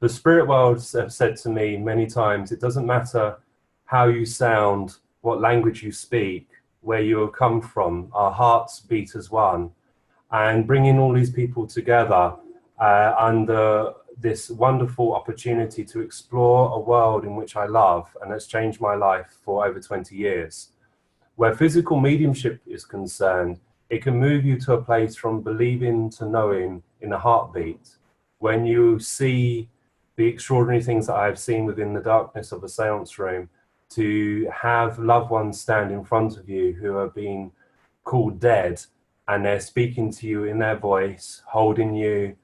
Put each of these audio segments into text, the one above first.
The spirit worlds have said to me many times, it doesn't matter how you sound, what language you speak, where you have come from, our hearts beat as one. And bringing all these people together under this wonderful opportunity to explore a world in which I love and has changed my life for over 20 years. Where physical mediumship is concerned, it can move you to a place from believing to knowing in a heartbeat. When you see the extraordinary things that I've seen within the darkness of a seance room, to have loved ones stand in front of you who are being called dead, and they're speaking to you in their voice, holding you,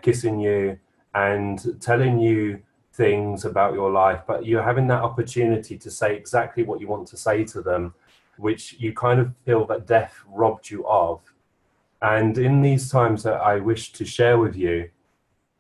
kissing you, and telling you things about your life, but you're having that opportunity to say exactly what you want to say to them, which you kind of feel that death robbed you of. And in these times that I wish to share with you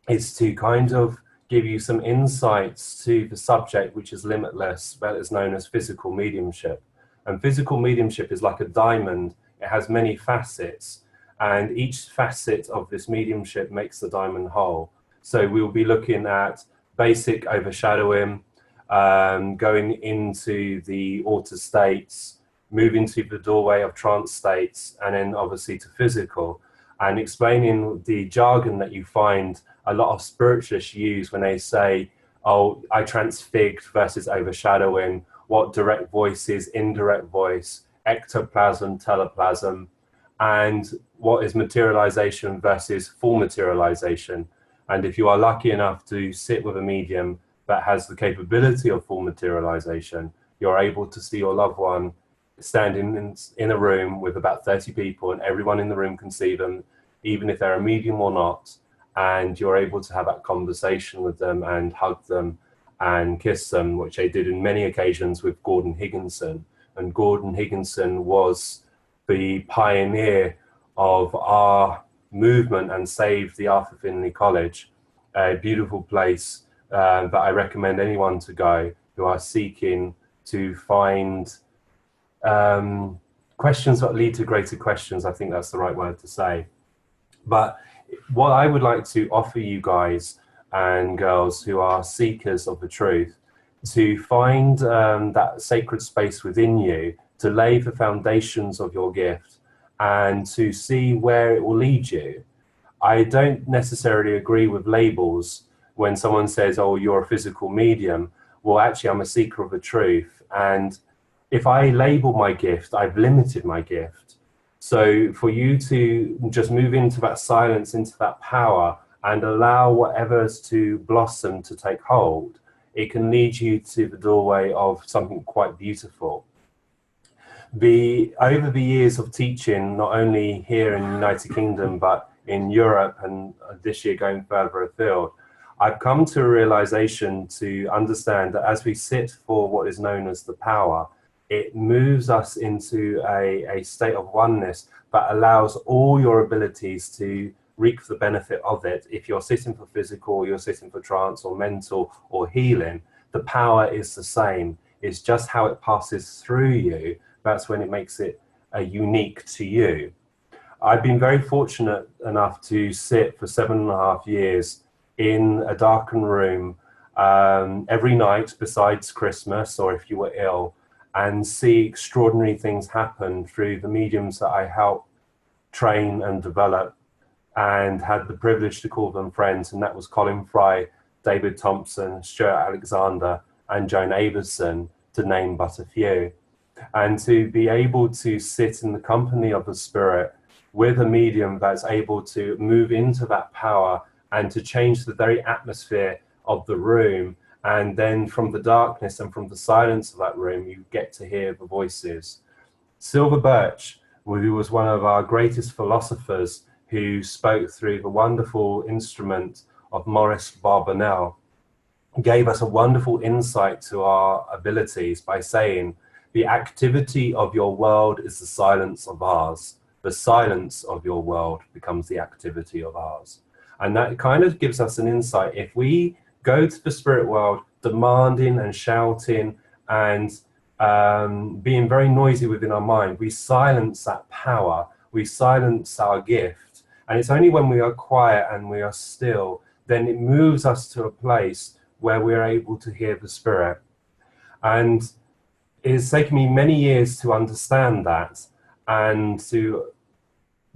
is to kind of give you some insights to the subject, which is limitless, that is known as physical mediumship. And physical mediumship is like a diamond. It has many facets, and each facet of this mediumship makes the diamond whole. So we'll be looking at basic overshadowing, going into the alter states, moving to the doorway of trance states, and then obviously to physical, and explaining the jargon that you find a lot of spiritualists use when they say, oh, I transfigured versus overshadowing, what direct voice is, indirect voice, ectoplasm, teleplasm, and what is materialization versus full materialization. And if you are lucky enough to sit with a medium that has the capability of full materialization, you're able to see your loved one standing in a room with about 30 people, and everyone in the room can see them, even if they're a medium or not, and you're able to have that conversation with them and hug them and kiss them, which they did in many occasions with Gordon Higginson. And Gordon Higginson was the pioneer of our movement and saved the Arthur Findlay College, a beautiful place that I recommend anyone to go who are seeking to find questions that lead to greater questions. I think that's the right word to say. But what I would like to offer you guys and girls who are seekers of the truth, to find that sacred space within you, to lay the foundations of your gift and to see where it will lead you. I don't necessarily agree with labels when someone says, oh, you're a physical medium. Well, actually, I'm a seeker of the truth. And if I label my gift, I've limited my gift. So for you to just move into that silence, into that power, and allow whatever's to blossom to take hold, it can lead you to the doorway of something quite beautiful. Over the years of teaching, not only here in the United Kingdom, but in Europe, and this year going further afield, I've come to a realization to understand that as we sit for what is known as the power, it moves us into a state of oneness that allows all your abilities to reap the benefit of it. If you're sitting for physical, you're sitting for trance or mental or healing, the power is the same. It's just how it passes through you. That's when it makes it unique to you. I've been very fortunate enough to sit for 7.5 years in a darkened room every night besides Christmas, or if you were ill, and see extraordinary things happen through the mediums that I help train and develop, and had the privilege to call them friends. And that was Colin Fry, David Thompson, Stuart Alexander, and Joan Avison, to name but a few. And to be able to sit in the company of the spirit with a medium that's able to move into that power and to change the very atmosphere of the room. And then from the darkness and from the silence of that room, you get to hear the voices. Silver Birch, who was one of our greatest philosophers, who spoke through the wonderful instrument of Maurice Barbanel, gave us a wonderful insight to our abilities by saying, the activity of your world is the silence of ours. The silence of your world becomes the activity of ours. And that kind of gives us an insight. If we go to the spirit world demanding and shouting and being very noisy within our mind, we silence that power, we silence our gift. And it's only when we are quiet and we are still then it moves us to a place where we're able to hear the Spirit. And it's taken me many years to understand that and to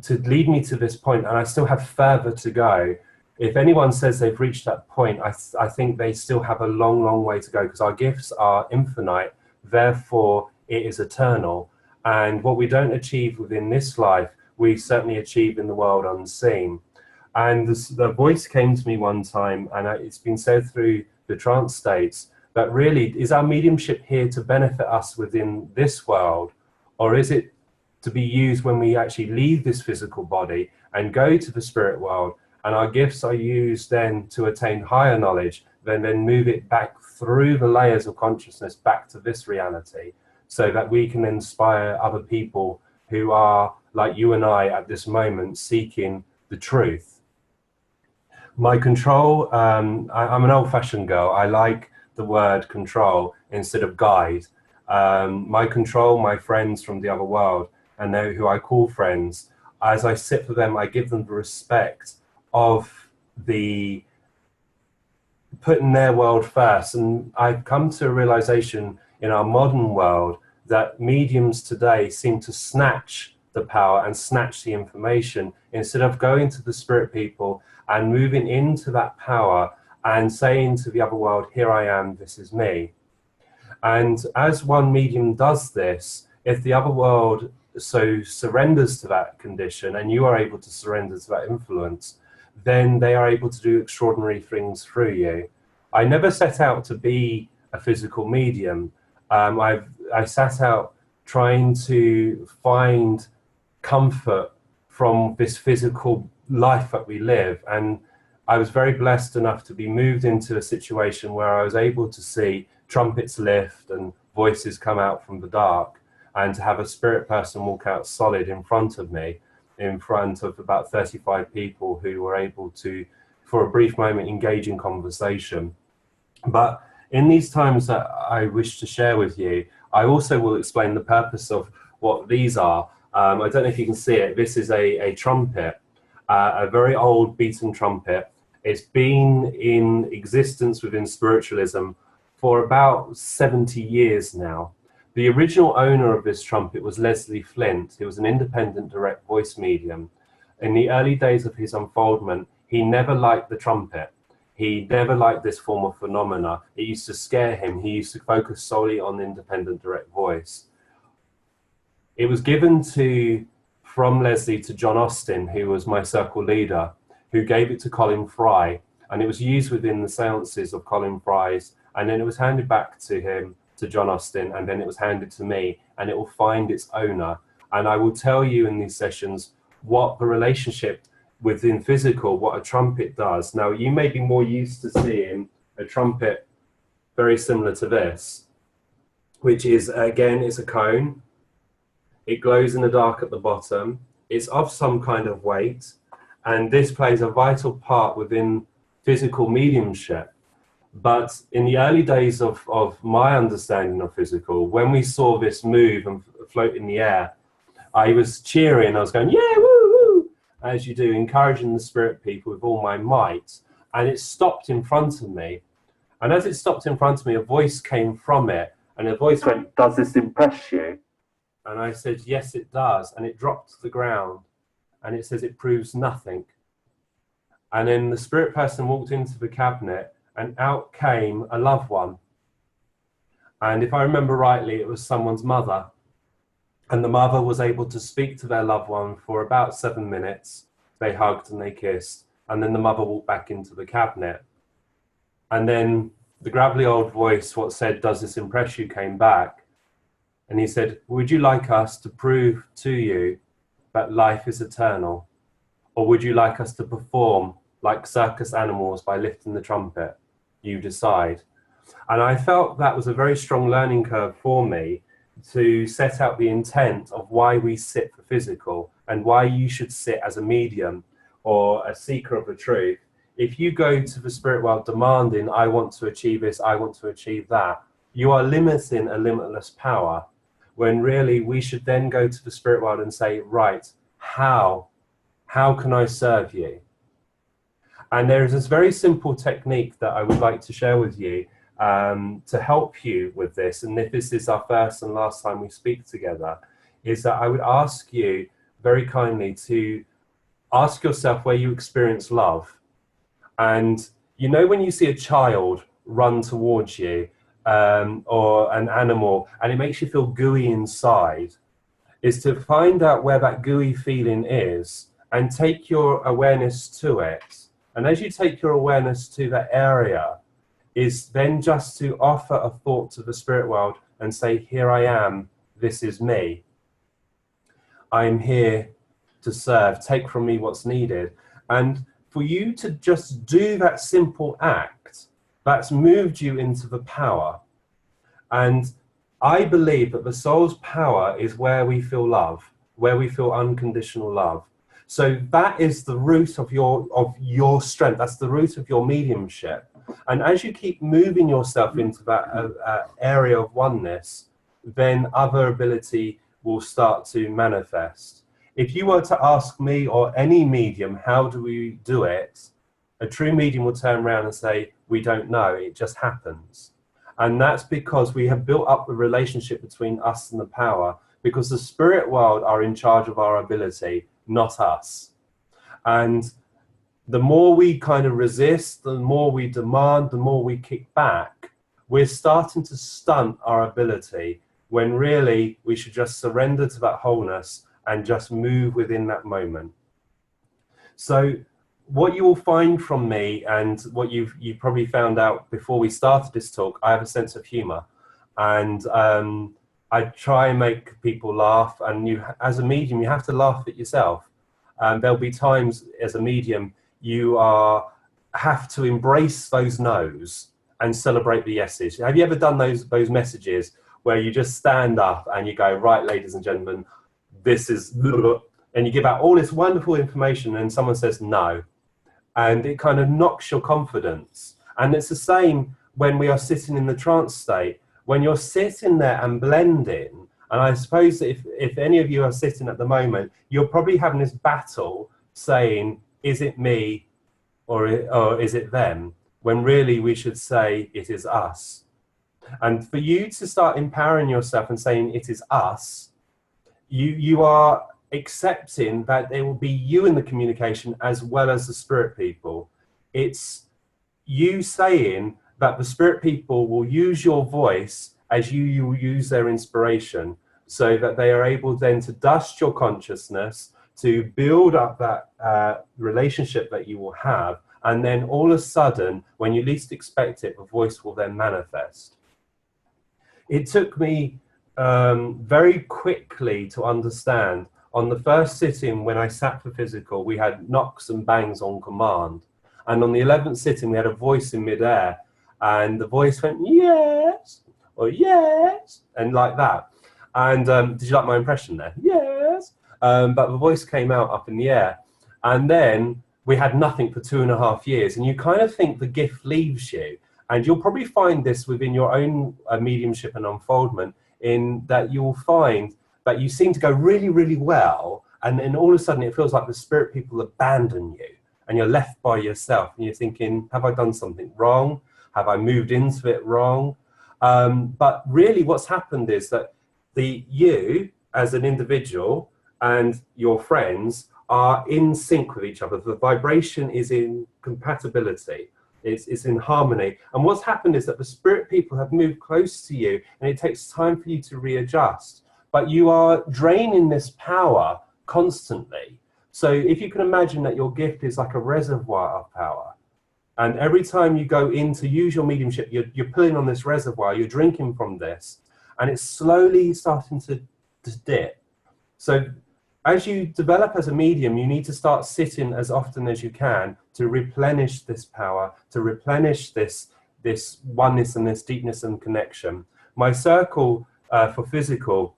lead me to this point, and I still have further to go. If anyone says they've reached that point, I think they still have a long, long way to go, because our gifts are infinite, therefore it is eternal. And what we don't achieve within this life, we certainly achieve in the world unseen. And the voice came to me one time, and it's been said through the trance states, that really, is our mediumship here to benefit us within this world, or is it to be used when we actually leave this physical body and go to the spirit world, and our gifts are used then to attain higher knowledge, then move it back through the layers of consciousness back to this reality, so that we can inspire other people who are like you and I at this moment seeking the truth. My control, I'm an old-fashioned girl. I like the word control instead of guide. My control, my friends from the other world, and they're who I call friends, as I sit for them, I give them the respect of the putting their world first. And I've come to a realization in our modern world that mediums today seem to snatch the power and snatch the information, instead of going to the spirit people and moving into that power and saying to the other world, here I am, this is me. And as one medium does this, if the other world so surrenders to that condition, and you are able to surrender to that influence, then they are able to do extraordinary things through you. I never set out to be a physical medium. I set out trying to find comfort from this physical life that we live, and I was very blessed enough to be moved into a situation where I was able to see trumpets lift and voices come out from the dark, and to have a spirit person walk out solid in front of me, in front of about 35 people who were able to, for a brief moment, engage in conversation. But in these times that I wish to share with you, I also will explain the purpose of what these are. I don't know if you can see it. This is a trumpet, a very old beaten trumpet. It's been in existence within spiritualism for about 70 years now. The original owner of this trumpet was Leslie Flint. He was an independent direct voice medium. In the early days of his unfoldment, he never liked the trumpet. He never liked this form of phenomena. It used to scare him. He used to focus solely on independent direct voice. It was given from Leslie to John Austin, who was my circle leader, who gave it to Colin Fry. And it was used within the seances of Colin Fry's. And then it was handed back to him, to John Austin, and then it was handed to me, and it will find its owner. And I will tell you in these sessions what the relationship within physical, what a trumpet does. Now, you may be more used to seeing a trumpet very similar to this, which is, again, it's a cone. It glows in the dark at the bottom. It's of some kind of weight, and this plays a vital part within physical mediumship. But in the early days of my understanding of physical, when we saw this move and float in the air, I was cheering, I was going, yeah, woo, woo, as you do, encouraging the spirit people with all my might. And it stopped in front of me. And as it stopped in front of me, a voice came from it. And the voice went, does this impress you? And I said, yes, it does. And it dropped to the ground. And it says, it proves nothing. And then the spirit person walked into the cabinet, and out came a loved one. And if I remember rightly, it was someone's mother. And the mother was able to speak to their loved one for about 7 minutes. They hugged and they kissed. And then the mother walked back into the cabinet. And then the gravelly old voice, what said, does this impress you, came back. And he said, would you like us to prove to you that life is eternal? Or would you like us to perform like circus animals by lifting the trumpet? You decide. And I felt that was a very strong learning curve for me, to set out the intent of why we sit for physical, and why you should sit as a medium or a seeker of the truth. If you go to the spirit world demanding, I want to achieve this, I want to achieve that, you are limiting a limitless power, when really we should then go to the spirit world and say, right, how can I serve you? And there is this very simple technique that I would like to share with you to help you with this. And if this is our first and last time we speak together, is that I would ask you very kindly to ask yourself where you experience love. And you know, when you see a child run towards you, or an animal, and it makes you feel gooey inside, is to find out where that gooey feeling is and take your awareness to it. And as you take your awareness to that area, is then just to offer a thought to the spirit world and say, here I am, this is me. I am here to serve, take from me what's needed. And for you to just do that simple act, that's moved you into the power. And I believe that the soul's power is where we feel love, where we feel unconditional love. So that is the root of your strength. That's the root of your mediumship. And as you keep moving yourself into that area of oneness, then other ability will start to manifest. If you were to ask me or any medium, how do we do it? A true medium will turn around and say, we don't know, it just happens. And that's because we have built up the relationship between us and the power, because the spirit world are in charge of our ability, not us. And the more we kind of resist, the more we demand, the more we kick back, we're starting to stunt our ability, when really we should just surrender to that wholeness and just move within that moment. So what you will find from me, and what you probably found out before we started this talk, I have a sense of humor. And I try and make people laugh, and you, as a medium, you have to laugh at yourself. There'll be times as a medium you have to embrace those no's and celebrate the yeses. Have you ever done those messages where you just stand up and you go, right, ladies and gentlemen, this is, and you give out all this wonderful information and someone says no, and it kind of knocks your confidence. And it's the same when we are sitting in the trance state. When you're sitting there and blending, and I suppose that if any of you are sitting at the moment, you're probably having this battle saying, is it me or is it them? When really we should say it is us. And for you to start empowering yourself and saying it is us, you are accepting that there will be you in the communication as well as the spirit people. It's you saying that the spirit people will use your voice as you will use their inspiration, so that they are able then to dust your consciousness, to build up that relationship that you will have, and then all of a sudden, when you least expect it, the voice will then manifest. It took me very quickly to understand. On the first sitting, when I sat for physical, we had knocks and bangs on command. And on the 11th sitting, we had a voice in midair, and the voice went, yes, or yes, and like that. And did you like my impression there? Yes. But the voice came out up in the air. And then we had nothing for 2.5 years. And you kind of think the gift leaves you. And you'll probably find this within your own mediumship and unfoldment, in that you'll find that you seem to go really, really well. And then all of a sudden it feels like the spirit people abandon you and you're left by yourself. And you're thinking, have I done something wrong? Have I moved into it wrong? But really what's happened is that you as an individual and your friends are in sync with each other. The vibration is in compatibility. It's in harmony. And what's happened is that the spirit people have moved close to you, and it takes time for you to readjust. But you are draining this power constantly. So if you can imagine that your gift is like a reservoir of power, and every time you go in to use your mediumship, you're pulling on this reservoir, you're drinking from this, and it's slowly starting to dip. So as you develop as a medium, you need to start sitting as often as you can to replenish this power, to replenish this oneness and this deepness and connection. My circle for physical,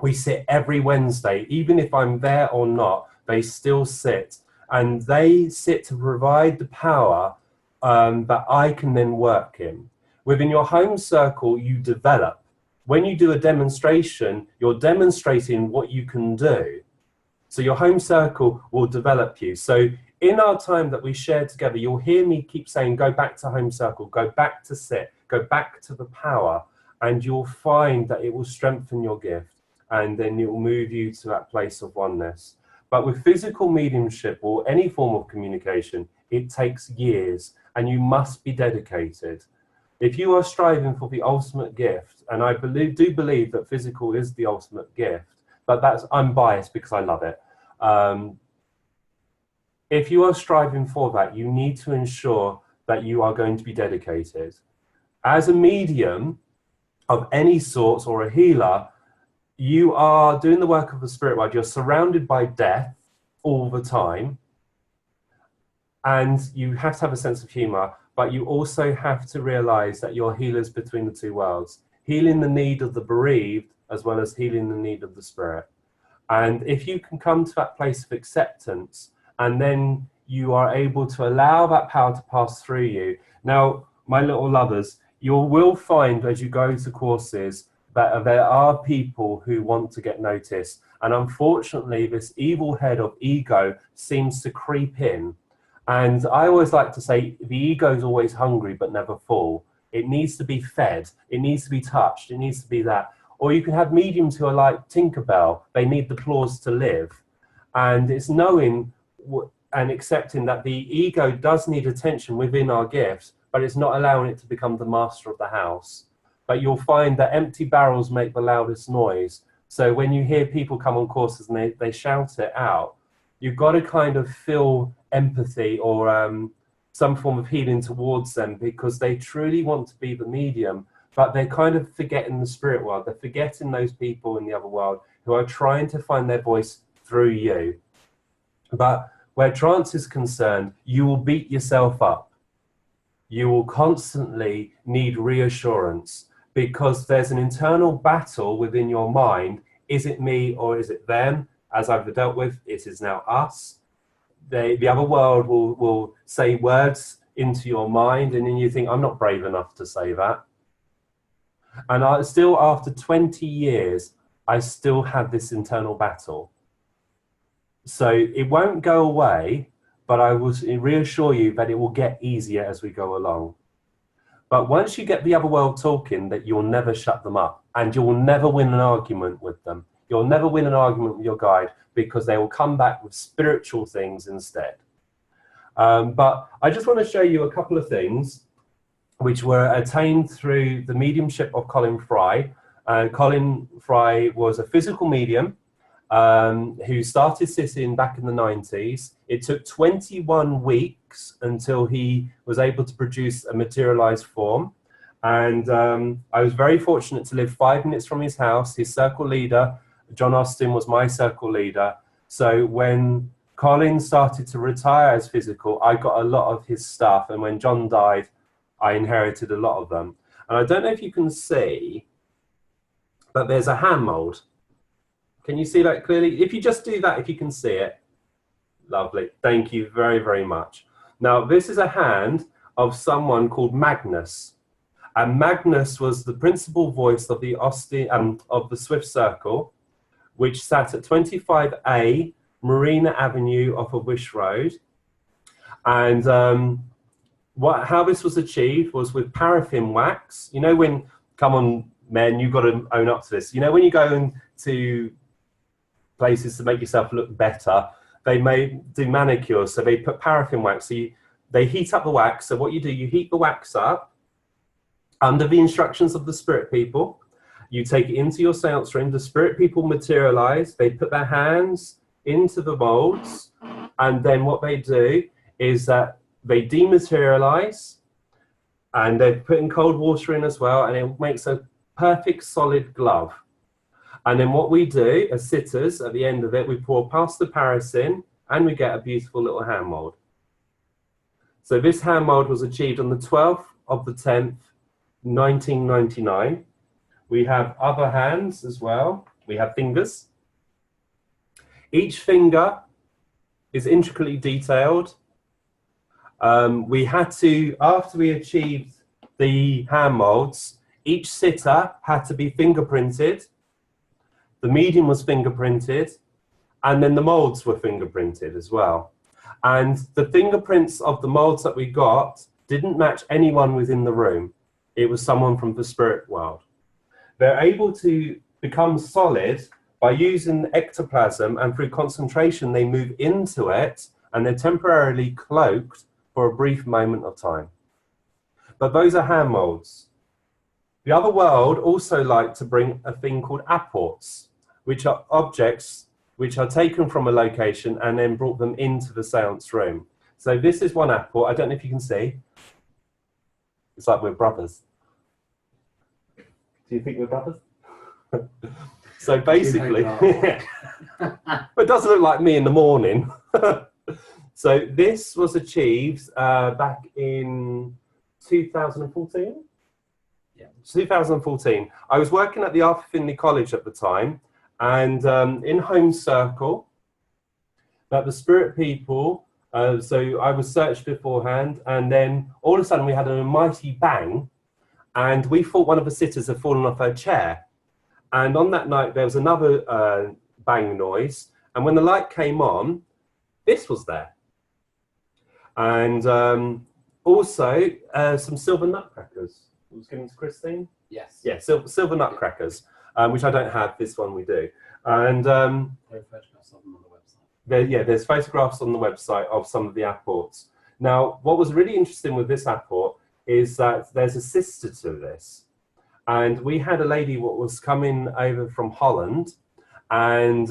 we sit every Wednesday. Even if I'm there or not, they still sit. And they sit to provide the power that I can then work in. Within your home circle, you develop. When you do a demonstration, you're demonstrating what you can do. So your home circle will develop you. So in our time that we share together, you'll hear me keep saying, go back to home circle, go back to sit, go back to the power, and you'll find that it will strengthen your gift, and then it will move you to that place of oneness. But with physical mediumship or any form of communication, it takes years, and you must be dedicated. If you are striving for the ultimate gift, and I do believe that physical is the ultimate gift, but I'm biased because I love it. If you are striving for that, you need to ensure that you are going to be dedicated. As a medium of any sort or a healer, you are doing the work of the spirit world. You're surrounded by death all the time, and you have to have a sense of humor, but you also have to realize that you're healers between the two worlds, healing the need of the bereaved as well as healing the need of the spirit. And if you can come to that place of acceptance, and then you are able to allow that power to pass through you. Now, my little lovers, you will find as you go to courses that there are people who want to get noticed. And unfortunately, this evil head of ego seems to creep in. And I always like to say, the ego is always hungry, but never full. It needs to be fed. It needs to be touched. It needs to be that. Or you can have mediums who are like Tinkerbell. They need the claws to live. And it's knowing and accepting that the ego does need attention within our gifts, but it's not allowing it to become the master of the house. But you'll find that empty barrels make the loudest noise. So when you hear people come on courses and they shout it out, you've got to kind of feel empathy or some form of healing towards them, because they truly want to be the medium, but they're kind of forgetting the spirit world. They're forgetting those people in the other world who are trying to find their voice through you. But where trance is concerned, you will beat yourself up. You will constantly need reassurance, because there's an internal battle within your mind. Is it me or is it them? As I've dealt with, it is now us. The other world will say words into your mind, and then you think, I'm not brave enough to say that. And still, after 20 years, I still have this internal battle. So it won't go away, but I will reassure you that it will get easier as we go along. But once you get the other world talking, that you'll never shut them up, and you'll never win an argument with them. You'll never win an argument with your guide, because they will come back with spiritual things instead. But I just want to show you a couple of things which were attained through the mediumship of Colin Fry. Colin Fry was a physical medium who started sitting back in the 90s. It took 21 weeks until he was able to produce a materialized form. And I was very fortunate to live 5 minutes from his house. His circle leader, John Austin, was my circle leader. So when Colin started to retire as physical, I got a lot of his stuff. And when John died, I inherited a lot of them. And I don't know if you can see, but there's a hand mold. Can you see that clearly? If you just do that, if you can see it. Lovely. Thank you very, very much. Now, this is a hand of someone called Magnus. And Magnus was the principal voice of the Swift Circle, which sat at 25A Marina Avenue off of Wish Road. And how this was achieved was with paraffin wax. You know, when, come on, men, you've got to own up to this. You know, when you go into places to make yourself look better, they may do manicures, so they put paraffin wax. So they heat up the wax. So what you do, you heat the wax up under the instructions of the spirit people. You take it into your seance room. The spirit people materialize. They put their hands into the molds, and then what they do is that they dematerialize, and they're putting cold water in as well, and it makes a perfect solid glove. And then what we do as sitters, at the end of it, we pour past the paraffin, and we get a beautiful little hand mold. So this hand mold was achieved on the 12th of the 10th, 1999. We have other hands as well. We have fingers. Each finger is intricately detailed. We had to, after we achieved the hand molds, each sitter had to be fingerprinted. The medium was fingerprinted, and then the molds were fingerprinted as well. And the fingerprints of the molds that we got didn't match anyone within the room. It was someone from the spirit world. They're able to become solid by using ectoplasm, and through concentration they move into it, and they're temporarily cloaked for a brief moment of time. But those are hand molds. The other world also like to bring a thing called apports, which are objects which are taken from a location and then brought them into the seance room. So this is one apport. I don't know if you can see. It's like we're brothers. Do you think we're brothers? So basically, it doesn't look like me in the morning. So this was achieved back in 2014. Yeah, 2014. I was working at the Arthur Findlay College at the time, and in Home Circle, that the spirit people. So I was searched beforehand, and then all of a sudden we had a mighty bang, and we thought one of the sitters had fallen off her chair. And on that night there was another bang noise, and when the light came on, this was there. And also some silver nutcrackers. I was given to Christine? Yes. Yeah, silver nutcrackers, which I don't have. This one we do. And there are photographs of them on the website. there's photographs on the website of some of the apports. Now, what was really interesting with this apport is that there's a sister to this. And we had a lady what was coming over from Holland, and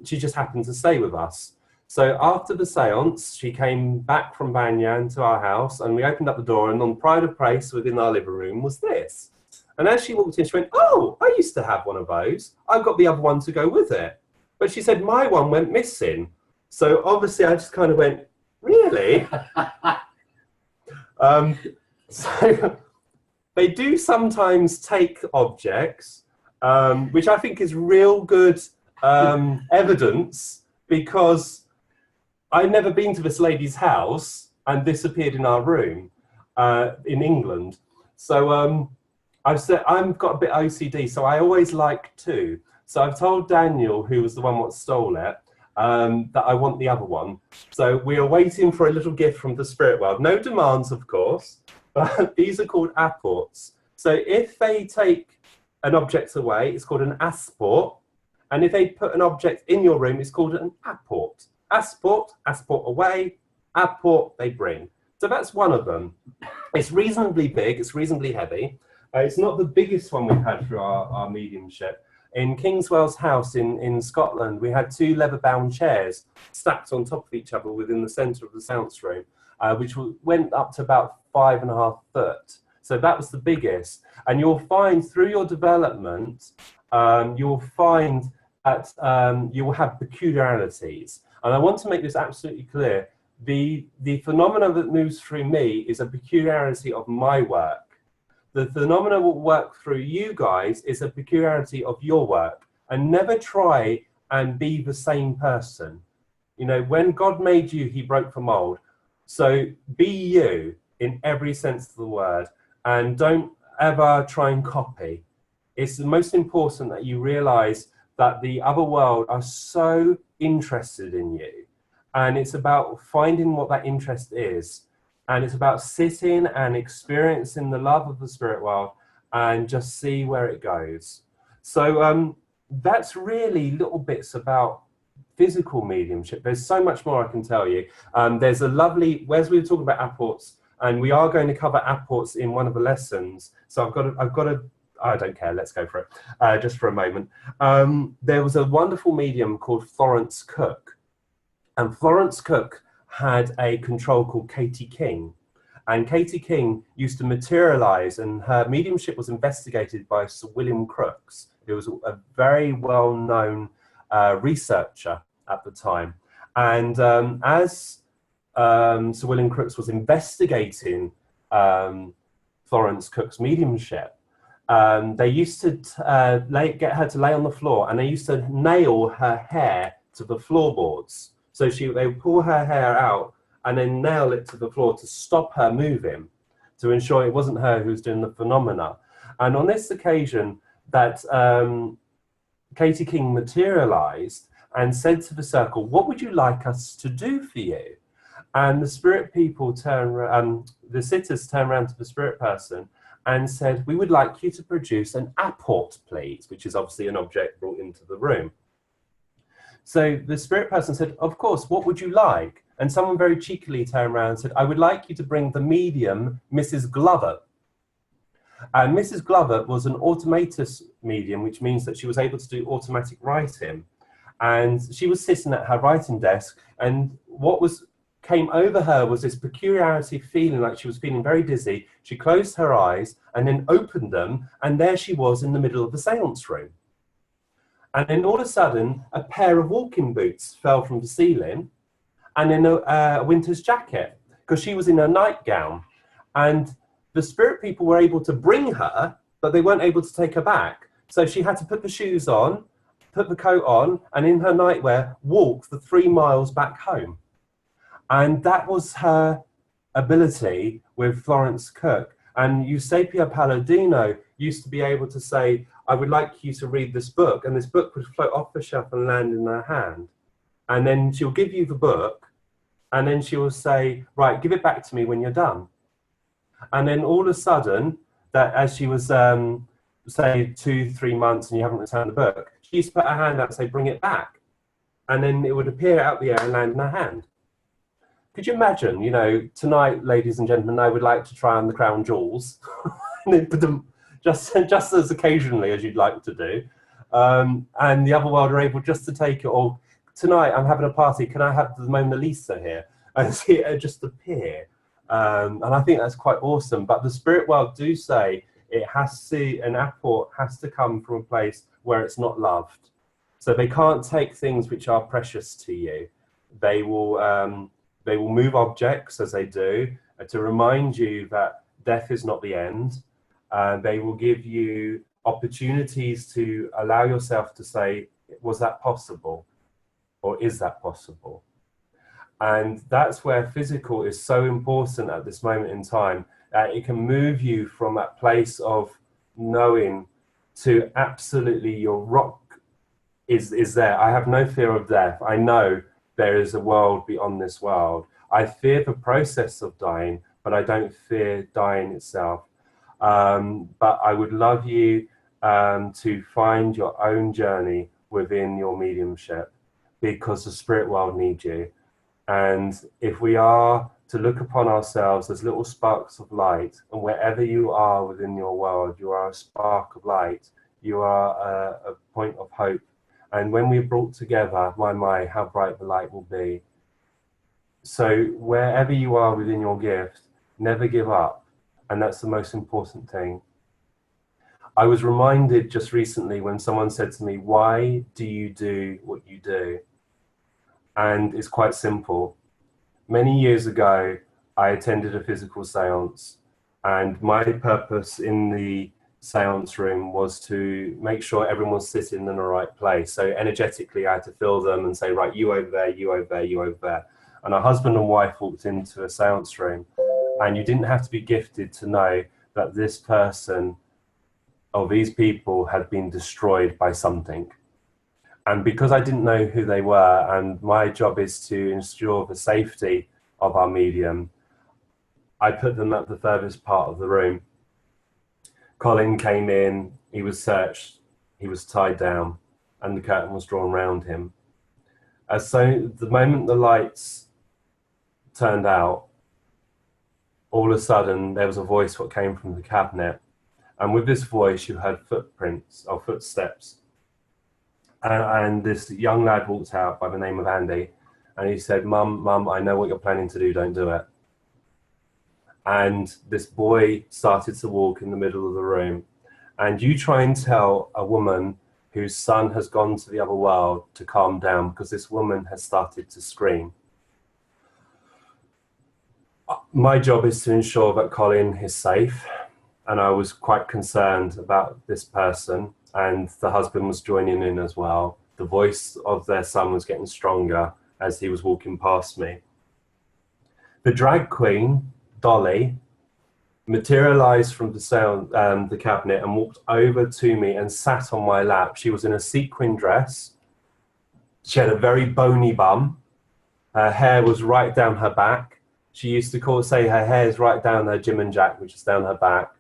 she just happened to stay with us. So after the seance, she came back from Banyan to our house, and we opened up the door, and on pride of place within our living room was this. And as she walked in, she went, "Oh, I used to have one of those. I've got the other one to go with it." But she said, "My one went missing." So obviously I just kind of went, "Really?" So they do sometimes take objects, which I think is real good evidence, because I'd never been to this lady's house, and this appeared in our room in England. So I've got a bit OCD, so I always like two. So I've told Daniel, who was the one what stole it, that I want the other one. So we are waiting for a little gift from the spirit world. No demands, of course, but these are called apports. So if they take an object away, it's called an asport. And if they put an object in your room, it's called an apport. Asport away, apport they bring. So that's one of them. It's reasonably big, it's reasonably heavy. It's not the biggest one we've had through our mediumship. In Kingswell's house in Scotland, we had two leather-bound chairs stacked on top of each other within the centre of the seance room, which went up to about 5.5 foot. So that was the biggest. And you'll find through your development, you'll find that you will have peculiarities. And I want to make this absolutely clear. The phenomena that moves through me is a peculiarity of my work. The phenomena will work through you guys is a peculiarity of your work. And never try and be the same person. You know, when God made you, he broke the mold. So be you in every sense of the word, and don't ever try and copy. It's the most important that you realize that the other world are so interested in you, and it's about finding what that interest is. And it's about sitting and experiencing the love of the spirit world and just see where it goes. So that's really little bits about physical mediumship. There's so much more I can tell you. There's a lovely, whereas we were talking about apports, and we are going to cover apports in one of the lessons. So I've got to, I don't care, let's go for it, just for a moment. There was a wonderful medium called Florence Cook. And Florence Cook had a control called Katie King. And Katie King used to materialize, and her mediumship was investigated by Sir William Crookes, who was a very well-known researcher at the time. And as Sir William Crookes was investigating Florence Cook's mediumship, they used to get her to lay on the floor, and they used to nail her hair to the floorboards. So they would pull her hair out and then nail it to the floor to stop her moving, to ensure it wasn't her who was doing the phenomena. And on this occasion, that Katie King materialized and said to the circle, "What would you like us to do for you?" And the spirit people the sitters turned around to the spirit person and said, we would like you to produce an apport, please, which is obviously an object brought into the room. So the spirit person said, of course, what would you like? And someone very cheekily turned around and said, I would like you to bring the medium, Mrs. Glover. And Mrs. Glover was an automatus medium, which means that she was able to do automatic writing. And she was sitting at her writing desk, and what came over her was this peculiarity feeling like she was feeling very dizzy. She closed her eyes and then opened them, and there she was in the middle of the seance room. And then all of a sudden, a pair of walking boots fell from the ceiling, and then a winter's jacket, because she was in her nightgown. And the spirit people were able to bring her, but they weren't able to take her back. So she had to put the shoes on, put the coat on, and in her nightwear, walk the 3 miles back home. And that was her ability with Florence Cook. And Eusapia Palladino used to be able to say, I would like you to read this book, and this book would float off the shelf and land in her hand. And then she'll give you the book, and then she will say, right, give it back to me when you're done. And then all of a sudden, that as she was, say, 2-3 months and you haven't returned the book, she used to put her hand out and say, bring it back. And then it would appear out the air and land in her hand. Could you imagine, you know, tonight, ladies and gentlemen, I would like to try on the crown jewels, just as occasionally as you'd like to do. And the other world are able just to take it, or tonight I'm having a party, can I have the Mona Lisa here? And see it just appear. And I think that's quite awesome. But the spirit world do say an apport has to come from a place where it's not loved. So they can't take things which are precious to you. They will move objects as they do to remind you that death is not the end. They will give you opportunities to allow yourself to say, was that possible? Or is that possible? And that's where physical is so important at this moment in time. It can move you from that place of knowing to absolutely your rock is there. I have no fear of death. I know there is a world beyond this world. I fear the process of dying, but I don't fear dying itself. But I would love you to find your own journey within your mediumship, because the spirit world needs you. And if we are to look upon ourselves as little sparks of light, and wherever you are within your world, you are a spark of light, you are a point of hope. And when we're brought together, my, how bright the light will be. So wherever you are within your gift, never give up. And that's the most important thing. I was reminded just recently when someone said to me, why do you do what you do? And it's quite simple. Many years ago, I attended a physical seance, and my purpose in the seance room was to make sure everyone was sitting in the right place. So energetically, I had to fill them and say, right, you over there, you over there, you over there. And a husband and wife walked into a seance room, and you didn't have to be gifted to know that this person or these people had been destroyed by something. And because I didn't know who they were, and my job is to ensure the safety of our medium, I put them at the furthest part of the room. Colin came in, he was searched, he was tied down, and the curtain was drawn around him. So the moment the lights turned out, all of a sudden there was a voice what came from the cabinet. And with this voice, you heard footprints or footsteps. And this young lad walked out by the name of Andy, and he said, Mum, I know what you're planning to do, don't do it. And this boy started to walk in the middle of the room. And you try and tell a woman whose son has gone to the other world to calm down, because this woman has started to scream. My job is to ensure that Colin is safe. And I was quite concerned about this person. And the husband was joining in as well. The voice of their son was getting stronger as he was walking past me. The drag queen, Dolly, materialized from the cabinet and walked over to me and sat on my lap. She was in a sequin dress. She had a very bony bum, Her hair was right down her back. She used to say her hair is right down her Jim and Jack, which is down her back.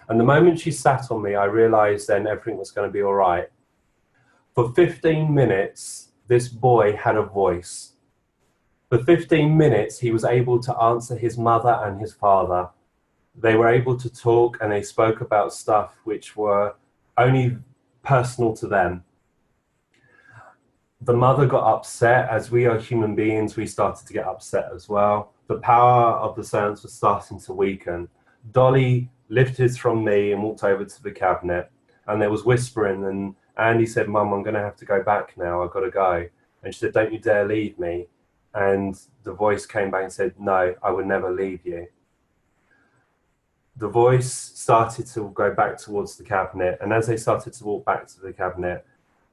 And the moment she sat on me, I realized then everything was going to be all right. For 15 minutes, this boy had a voice. For 15 minutes, he was able to answer his mother and his father. They were able to talk, and they spoke about stuff which were only personal to them. The mother got upset. As we are human beings, we started to get upset as well. The power of the seance was starting to weaken. Dolly lifted from me and walked over to the cabinet, and there was whispering, and Andy said, "Mum, I'm going to have to go back now. I've got to go." And she said, "Don't you dare leave me." And the voice came back and said, "No, I would never leave you." The voice started to go back towards the cabinet, and as they started to walk back to the cabinet,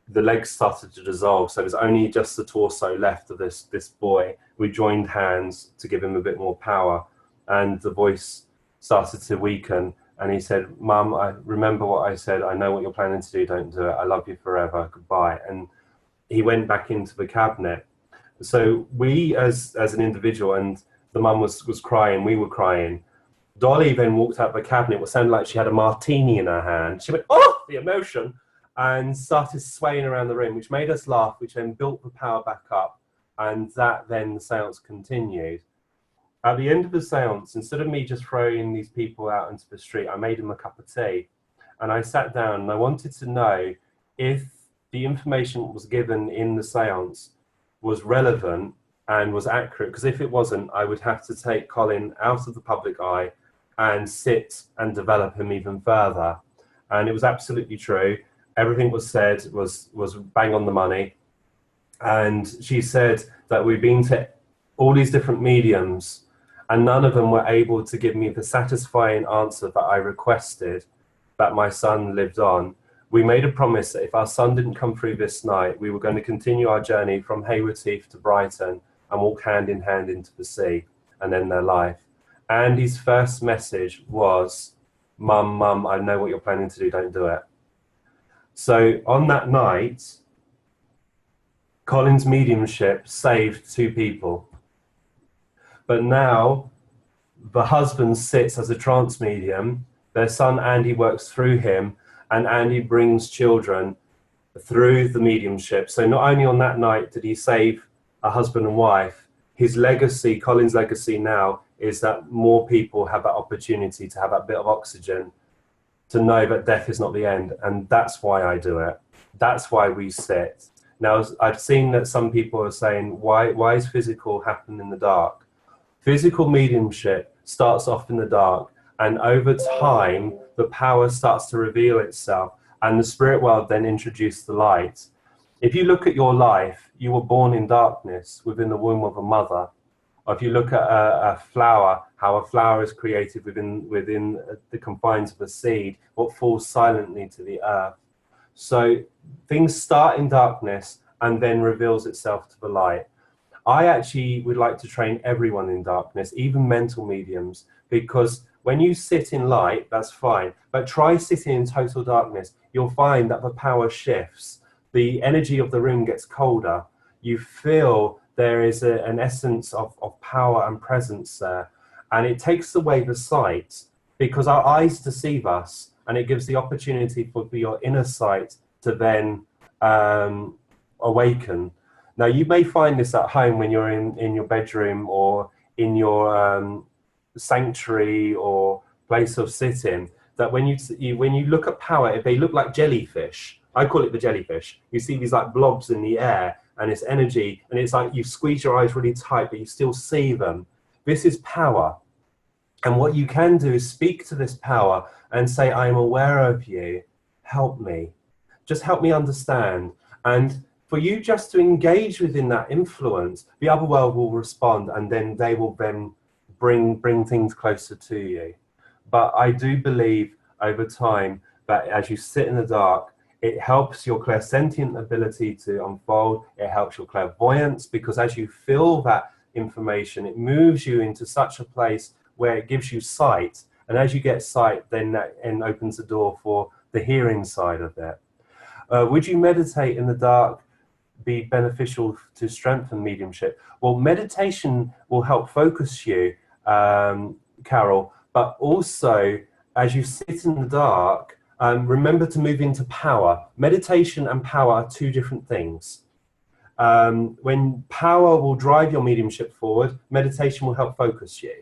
the legs started to dissolve. So it was only just the torso left of this boy. We joined hands to give him a bit more power, and the voice started to weaken. And he said, "Mum, I remember what I said. I know what you're planning to do. Don't do it. I love you forever. Goodbye." And he went back into the cabinet. So we, as an individual, and the mum was crying, we were crying. Dolly then walked out the cabinet. It sounded like she had a martini in her hand. She went, "Oh, the emotion," and started swaying around the room, which made us laugh, which then built the power back up. And that then the seance continued. At the end of the seance, instead of me just throwing these people out into the street, I made them a cup of tea. And I sat down and I wanted to know if the information that was given in the seance was relevant and was accurate. Because if it wasn't, I would have to take Colin out of the public eye and sit and develop him even further. And it was absolutely true. Everything was said was bang on the money. And she said that we've been to all these different mediums, and none of them were able to give me the satisfying answer that I requested, that my son lived on. We made a promise that if our son didn't come through this night, we were going to continue our journey from Hayward Heath to Brighton and walk hand in hand into the sea and end their life. Andy's first message was, Mum, I know what you're planning to do, don't do it." So on that night, Colin's mediumship saved 2 people. But now the husband sits as a trance medium, their son Andy works through him, and Andy brings children through the mediumship. So not only on that night did he save a husband and wife, his legacy, Colin's legacy now, is that more people have that opportunity to have that bit of oxygen, to know that death is not the end. And that's why I do it. That's why we sit. Now, I've seen that some people are saying, why is physical happen in the dark? Physical mediumship starts off in the dark, and over time, the power starts to reveal itself, and the spirit world then introduces the light. If you look at your life, you were born in darkness within the womb of a mother. Or if you look at a flower, how a flower is created within the confines of a seed, what falls silently to the earth. So things start in darkness and then reveals itself to the light. I actually would like to train everyone in darkness, even mental mediums, because when you sit in light, that's fine, but try sitting in total darkness. You'll find that the power shifts. The energy of the room gets colder. You feel there is an essence of power and presence there. And it takes away the sight, because our eyes deceive us, and it gives the opportunity for your inner sight to then awaken. Now, you may find this at home when you're in your bedroom or in your sanctuary or place of sitting, that when you look at power, they look like jellyfish. I call it the jellyfish. You see these like blobs in the air, and it's energy, and it's like you squeeze your eyes really tight, but you still see them. This is power. And what you can do is speak to this power and say, I am aware of you, help me. Just help me understand. And for you just to engage within that influence, the other world will respond, and then they will then bring things closer to you. But I do believe over time that as you sit in the dark, it helps your clairsentient ability to unfold. It helps your clairvoyance, because as you feel that information, it moves you into such a place where it gives you sight. And as you get sight, then that opens the door for the hearing side of it. Would you meditate in the dark? be beneficial to strengthen mediumship? Well, meditation will help focus you, Carol, but also as you sit in the dark, remember to move into power. Meditation and power are two different things. When power will drive your mediumship forward, meditation will help focus you.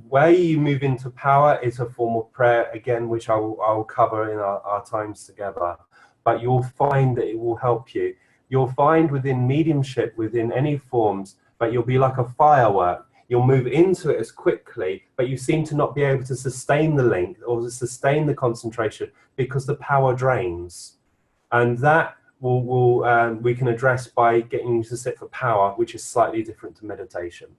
Where you move into power is a form of prayer, again, which I'll cover in our times together. But you'll find that it will help you. You'll find within mediumship, within any forms, but you'll be like a firework. You'll move into it as quickly, but you seem to not be able to sustain the link or to sustain the concentration because the power drains. And that we can address by getting you to sit for power, which is slightly different to meditation.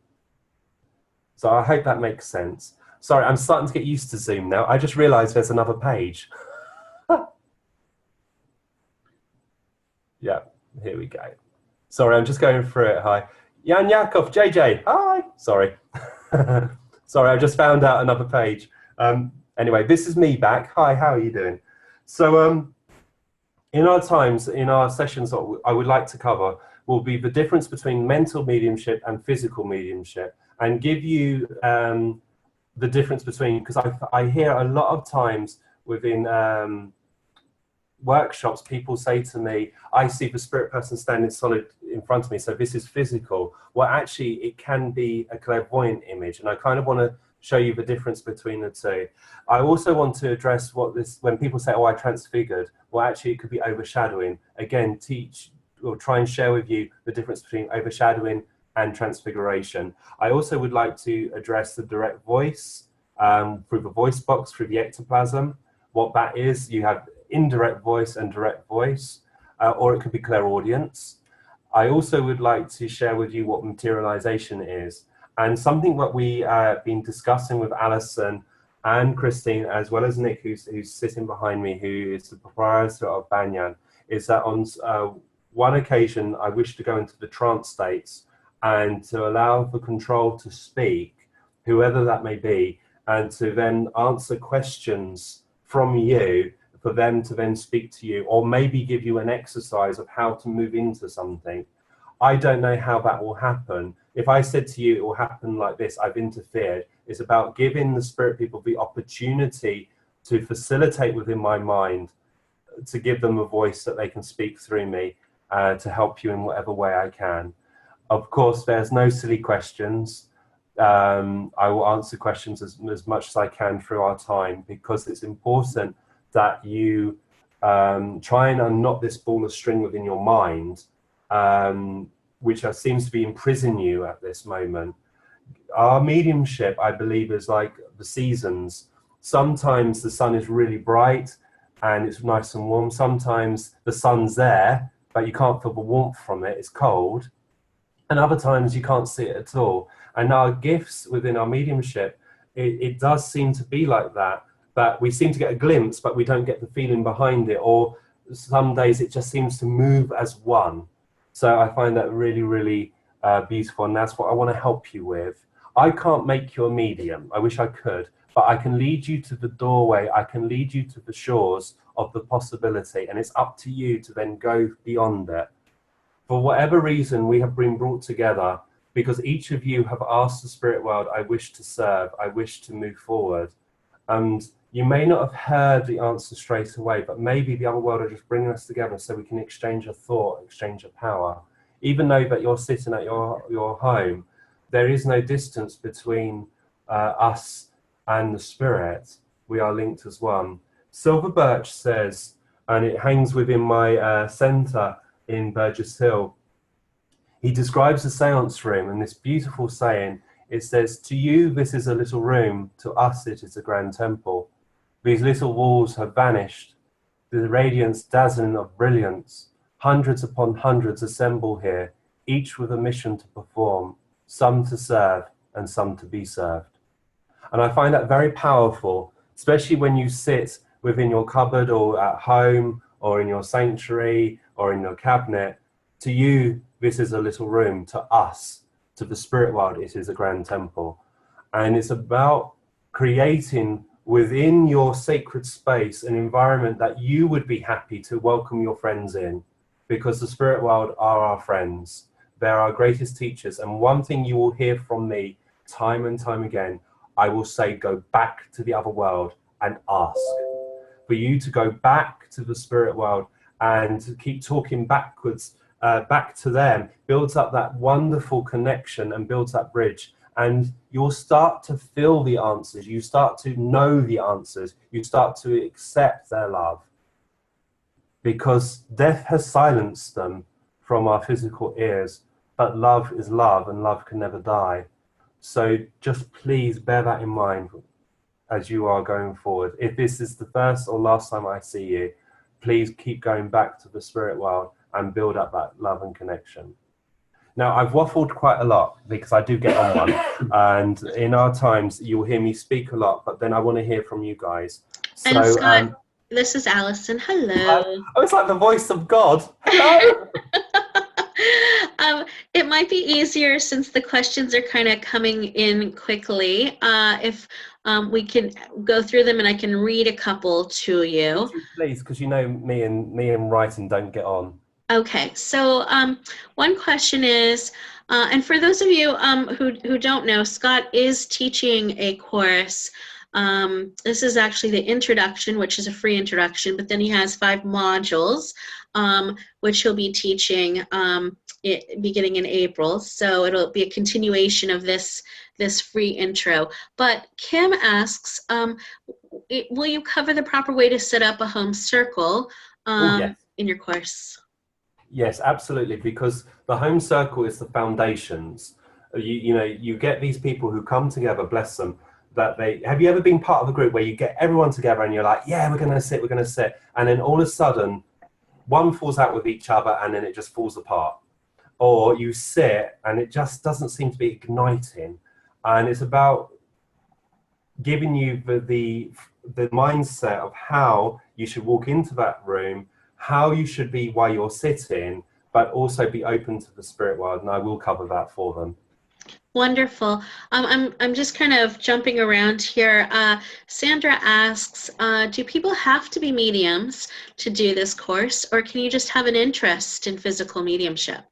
So I hope that makes sense. Sorry, I'm starting to get used to Zoom now. I just realized there's another page. Yeah, here we go. Sorry, I'm just going through it. Hi. Jan Yakov, JJ, hi. Sorry. Sorry, I just found out another page. Anyway, this is me back. Hi, how are you doing? So in our times, in our sessions, what I would like to cover will be the difference between mental mediumship and physical mediumship, and give you the difference between, because I hear a lot of times within workshops, people say to me, I see the spirit person standing solid in front of me, so this is physical. Well, actually, it can be a clairvoyant image, and I kind of want to show you the difference between the two. I also want to address what this, when people say, oh, I transfigured, well, actually, it could be overshadowing. Again, teach or try and share with you the difference between overshadowing and transfiguration. I also would like to address the direct voice through the voice box, through the ectoplasm. What that is, you have indirect voice and direct voice, or it could be clairaudience. I also would like to share with you what materialization is, and something that we have been discussing with Alison and Christine, as well as Nick, who's sitting behind me, who is the proprietor of Banyan, is that on one occasion I wish to go into the trance states and to allow the control to speak, whoever that may be, and to then answer questions from you, for them to then speak to you, or maybe give you an exercise of how to move into something. I don't know how that will happen. If I said to you it will happen like this, I've interfered. It's about giving the spirit people the opportunity to facilitate within my mind, to give them a voice that they can speak through me, to help you in whatever way I can. Of course, there's no silly questions. I will answer questions as much as I can through our time, because it's important that you try and unknot this ball of string within your mind, which seems to be imprisoning you at this moment. Our mediumship, I believe, is like the seasons. Sometimes the sun is really bright and it's nice and warm. Sometimes the sun's there, but you can't feel the warmth from it, it's cold. And other times you can't see it at all. And our gifts within our mediumship, it does seem to be like that. But we seem to get a glimpse, but we don't get the feeling behind it. Or some days it just seems to move as one. So I find that really, really beautiful. And that's what I want to help you with. I can't make you a medium. I wish I could. But I can lead you to the doorway. I can lead you to the shores of the possibility. And it's up to you to then go beyond it. For whatever reason, we have been brought together because each of you have asked the spirit world, I wish to serve, I wish to move forward. And you may not have heard the answer straight away, but maybe the other world are just bringing us together so we can exchange a thought, exchange a power. Even though that you're sitting at your home, there is no distance between us and the spirit. We are linked as one. Silver Birch says, and it hangs within my center in Burgess Hill, he describes the seance room in this beautiful saying. It says, to you this is a little room, to us it is a grand temple. These little walls have vanished, the radiance dazzling of brilliance. Hundreds upon hundreds assemble here, each with a mission to perform, some to serve and some to be served. And I find that very powerful, especially when you sit within your cupboard or at home or in your sanctuary or in your cabinet. To you, this is a little room. To us, to the spirit world, it is a grand temple. And it's about creating within your sacred space an environment that you would be happy to welcome your friends in. because the spirit world are our friends. They're our greatest teachers. And one thing you will hear from me time and time again, I will say, go back to the other world and ask. For you to go back to the spirit world and keep talking backwards, back to them, builds up that wonderful connection and builds that bridge. And you'll start to feel the answers. You start to know the answers. You start to accept their love. Because death has silenced them from our physical ears. But love is love, and love can never die. So just please bear that in mind as you are going forward. If this is the first or last time I see you, please keep going back to the spirit world and build up that love and connection. Now, I've waffled quite a lot because I do get on one. And in our times, you'll hear me speak a lot, but then I want to hear from you guys. So, and Scott, this is Allison. Hello. Oh, it's like the voice of God. Hello. It might be easier since the questions are kind of coming in quickly. If we can go through them and I can read a couple to you. Please, because you know me and writing don't get on. Okay, so one question is, and for those of you who don't know, Scott is teaching a course. This is actually the introduction, which is a free introduction, but then he has 5 modules, which he'll be teaching beginning in April. So it'll be a continuation of this free intro. But Kim asks, will you cover the proper way to set up a home circle Yes. in your course? Yes, absolutely, because the home circle is the foundations. You know, you get these people who come together, bless them, have you ever been part of a group where you get everyone together and you're like, yeah, we're going to sit, and then all of a sudden one falls out with each other and then it just falls apart. Or you sit and it just doesn't seem to be igniting. And it's about giving you the mindset of how you should walk into that room, how you should be while you're sitting, but also be open to the spirit world. And I will cover that for them. Wonderful. I'm just kind of jumping around here. Sandra asks, do people have to be mediums to do this course, or can you just have an interest in physical mediumship?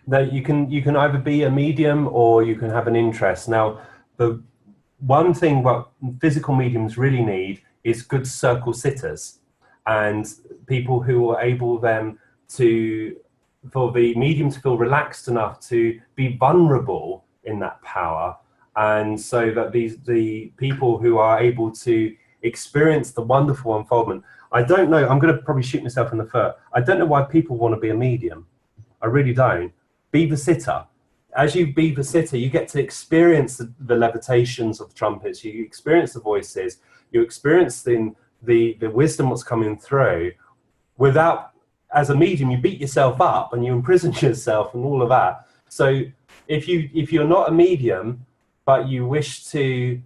No, you can either be a medium or you can have an interest. Now, the one thing what physical mediums really need is good circle sitters and people who are able then for the medium to feel relaxed enough to be vulnerable in that power, and so that the people who are able to experience the wonderful unfoldment. I don't know, I'm going to probably shoot myself in the foot. I don't know why people want to be a medium. I really don't. Be the sitter. As you be the sitter, you get to experience the levitations of the trumpets, you experience the voices, you experience the wisdom what's coming through without, as a medium, you beat yourself up and you imprison yourself and all of that. So if you're not a medium, but you wish to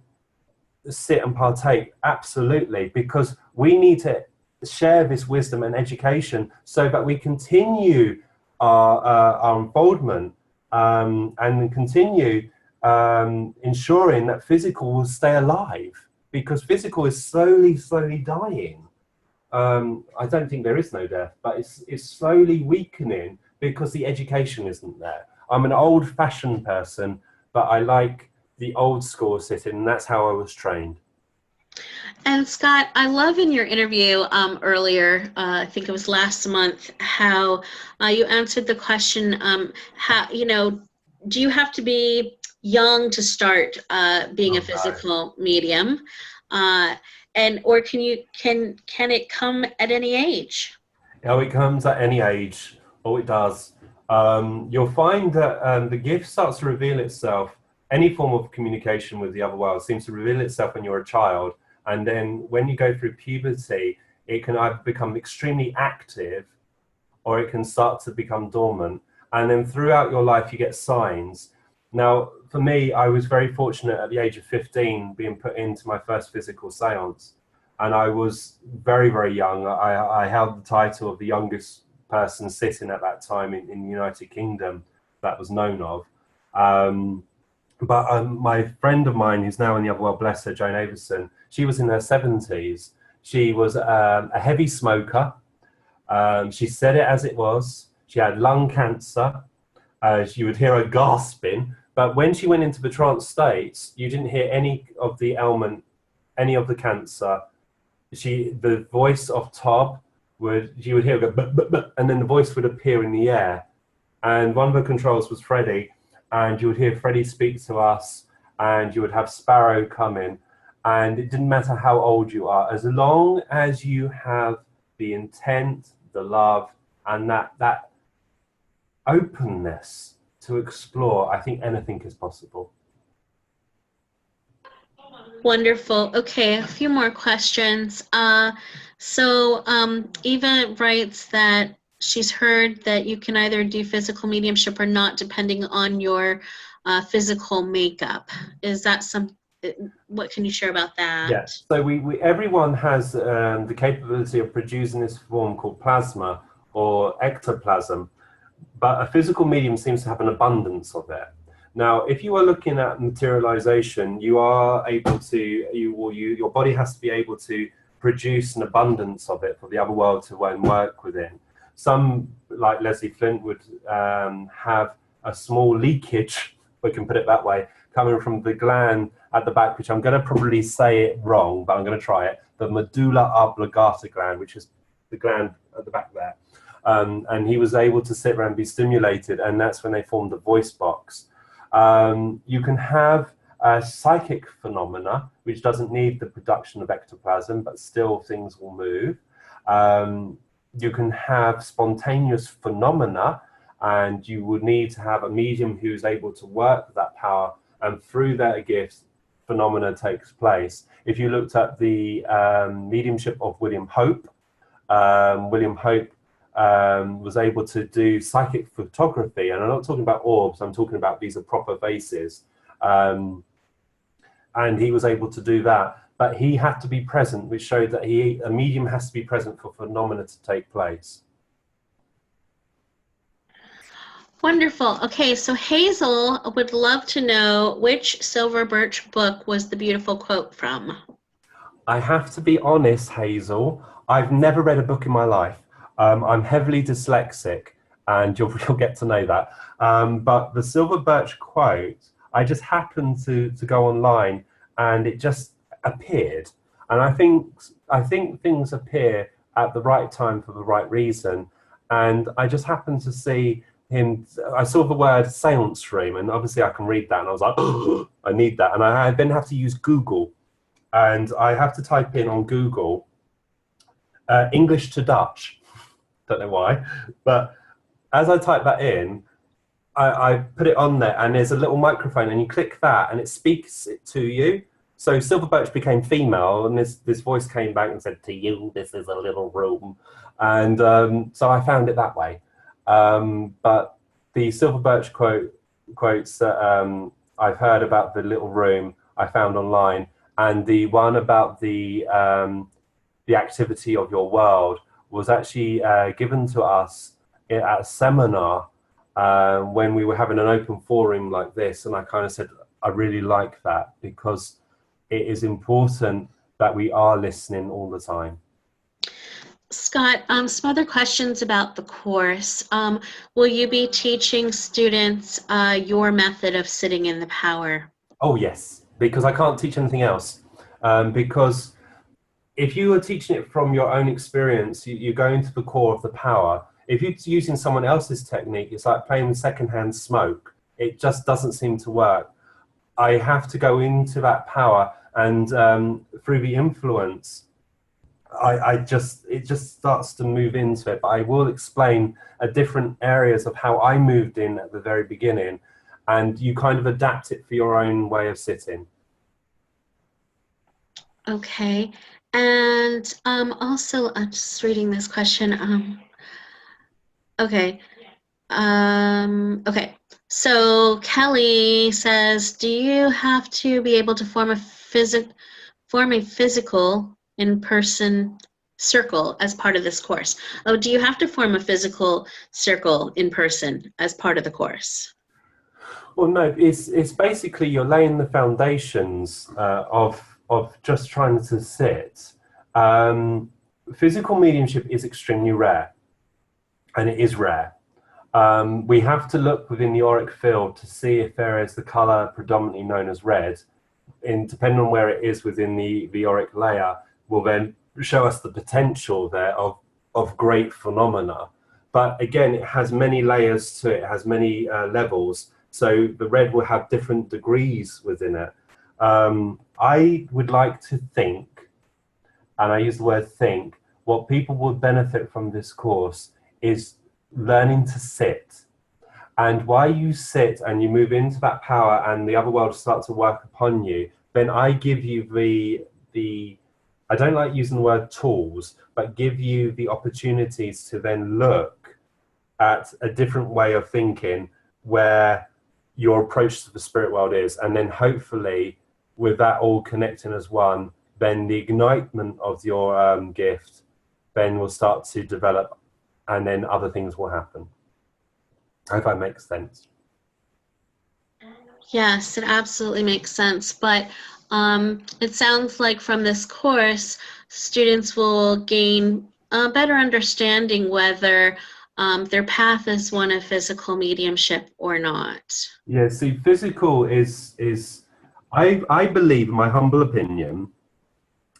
sit and partake, absolutely, because we need to share this wisdom and education so that we continue our unfoldment and continue ensuring that physical will stay alive, because physical is slowly dying. I don't think there is no death, but it's slowly weakening because the education isn't there. I'm an old-fashioned person, but I like the old school sitting, and that's how I was trained. And Scott, I love in your interview earlier, I think it was last month, how you answered the question, how, do you have to be young to start being a physical medium? Or can it come at any age? Oh, it comes at any age. Oh, it does. You'll find that the gift starts to reveal itself. Any form of communication with the other world seems to reveal itself when you're a child. And then when you go through puberty, it can either become extremely active or it can start to become dormant. And then throughout your life, you get signs. Now, for me, I was very fortunate at the age of 15 being put into my first physical seance. And I was very, very young. I held the title of the youngest person sitting at that time in the United Kingdom that was known of. But my friend of mine who's now in the other world, bless her, Joan Avison, she was in her 70s. She was a heavy smoker. She said it as it was. She had lung cancer. You would hear her gasping. But when she went into the trance states, you didn't hear any of the ailment, any of the cancer. The voice of Tob you would hear her go, "Buh, buh, buh," and then the voice would appear in the air. And one of the controls was Freddie, and you would hear Freddie speak to us, and you would have Sparrow come in. And it didn't matter how old you are, as long as you have the intent, the love, and that openness to explore, I think anything is possible. Wonderful. Okay, a few more questions. Eva writes that she's heard that you can either do physical mediumship or not, depending on your physical makeup. Is that what can you share about that? Yes. So everyone has the capability of producing this form called plasma or ectoplasm, but a physical medium seems to have an abundance of it. Now, if you are looking at materialization, you are able to, your body has to be able to produce an abundance of it for the other world to work within. Some, like Leslie Flint, would have a small leakage, if we can put it that way, coming from the gland at the back, which I'm going to probably say it wrong, but I'm going to try it. The medulla oblongata gland, which is the gland at the back there. And he was able to sit around and be stimulated, and that's when they formed the voice box. You can have a psychic phenomena, which doesn't need the production of ectoplasm, but still things will move. You can have spontaneous phenomena, and you would need to have a medium who's able to work that power, and through that gift, phenomena takes place. If you looked at the mediumship of William Hope, was able to do psychic photography, and I'm not talking about orbs, I'm talking about these are proper vases, and he was able to do that, but he had to be present, which showed that a medium has to be present for phenomena to take place. Wonderful. Okay, so Hazel would love to know which Silver Birch book was the beautiful quote from. I have to be honest, Hazel, I've never read a book in my life. I'm heavily dyslexic, and you'll get to know that. But the Silver Birch quote, I just happened to go online, and it just appeared. And I think things appear at the right time for the right reason. And I just happened to see him. I saw the word seance room, and obviously I can read that, and I was like, oh, I need that. And I then have to use Google, and I have to type in on Google English to Dutch. Don't know why, but as I type that in, I put it on there, and there's a little microphone, and you click that, and it speaks it to you. So Silver Birch became female, and this voice came back and said, "To you, this is a little room," and so I found it that way. But the Silver Birch quotes that I've heard about the little room I found online, and the one about the activity of your world was actually given to us at a seminar when we were having an open forum like this, and I kind of said, I really like that, because it is important that we are listening all the time. Scott, some other questions about the course. Will you be teaching students your method of sitting in the power? Oh yes, because I can't teach anything else. Because if you are teaching it from your own experience, you go into the core of the power. If you're using someone else's technique, it's like playing with secondhand smoke. It just doesn't seem to work. I have to go into that power, and through the influence, it just starts to move into it. But I will explain different areas of how I moved in at the very beginning, and you kind of adapt it for your own way of sitting. Okay. And also, I'm just reading this question. Okay. Okay. So Kelly says, do you have to be able to form a physical in-person circle as part of this course? Oh, do you have to form a physical circle in person as part of the course? Well, no. It's basically you're laying the foundations of just trying to sit. Physical mediumship is extremely rare, and it is rare. We have to look within the auric field to see if there is the color predominantly known as red. Depending on where it is within the auric layer, will then show us the potential there of great phenomena. But again, it has many layers to it, it has many levels. So the red will have different degrees within it. I would like to think, and I use the word think, what people would benefit from this course is learning to sit. And while you sit and you move into that power and the other world starts to work upon you, then I give you the I don't like using the word tools, but give you the opportunities to then look at a different way of thinking where your approach to the spirit world is. And then hopefully with that all connecting as one, then the ignitement of your gift then will start to develop, and then other things will happen. I hope that makes sense. Yes, it absolutely makes sense. But it sounds like from this course, students will gain a better understanding whether their path is one of physical mediumship or not. Yeah, see, physical is I believe, in my humble opinion,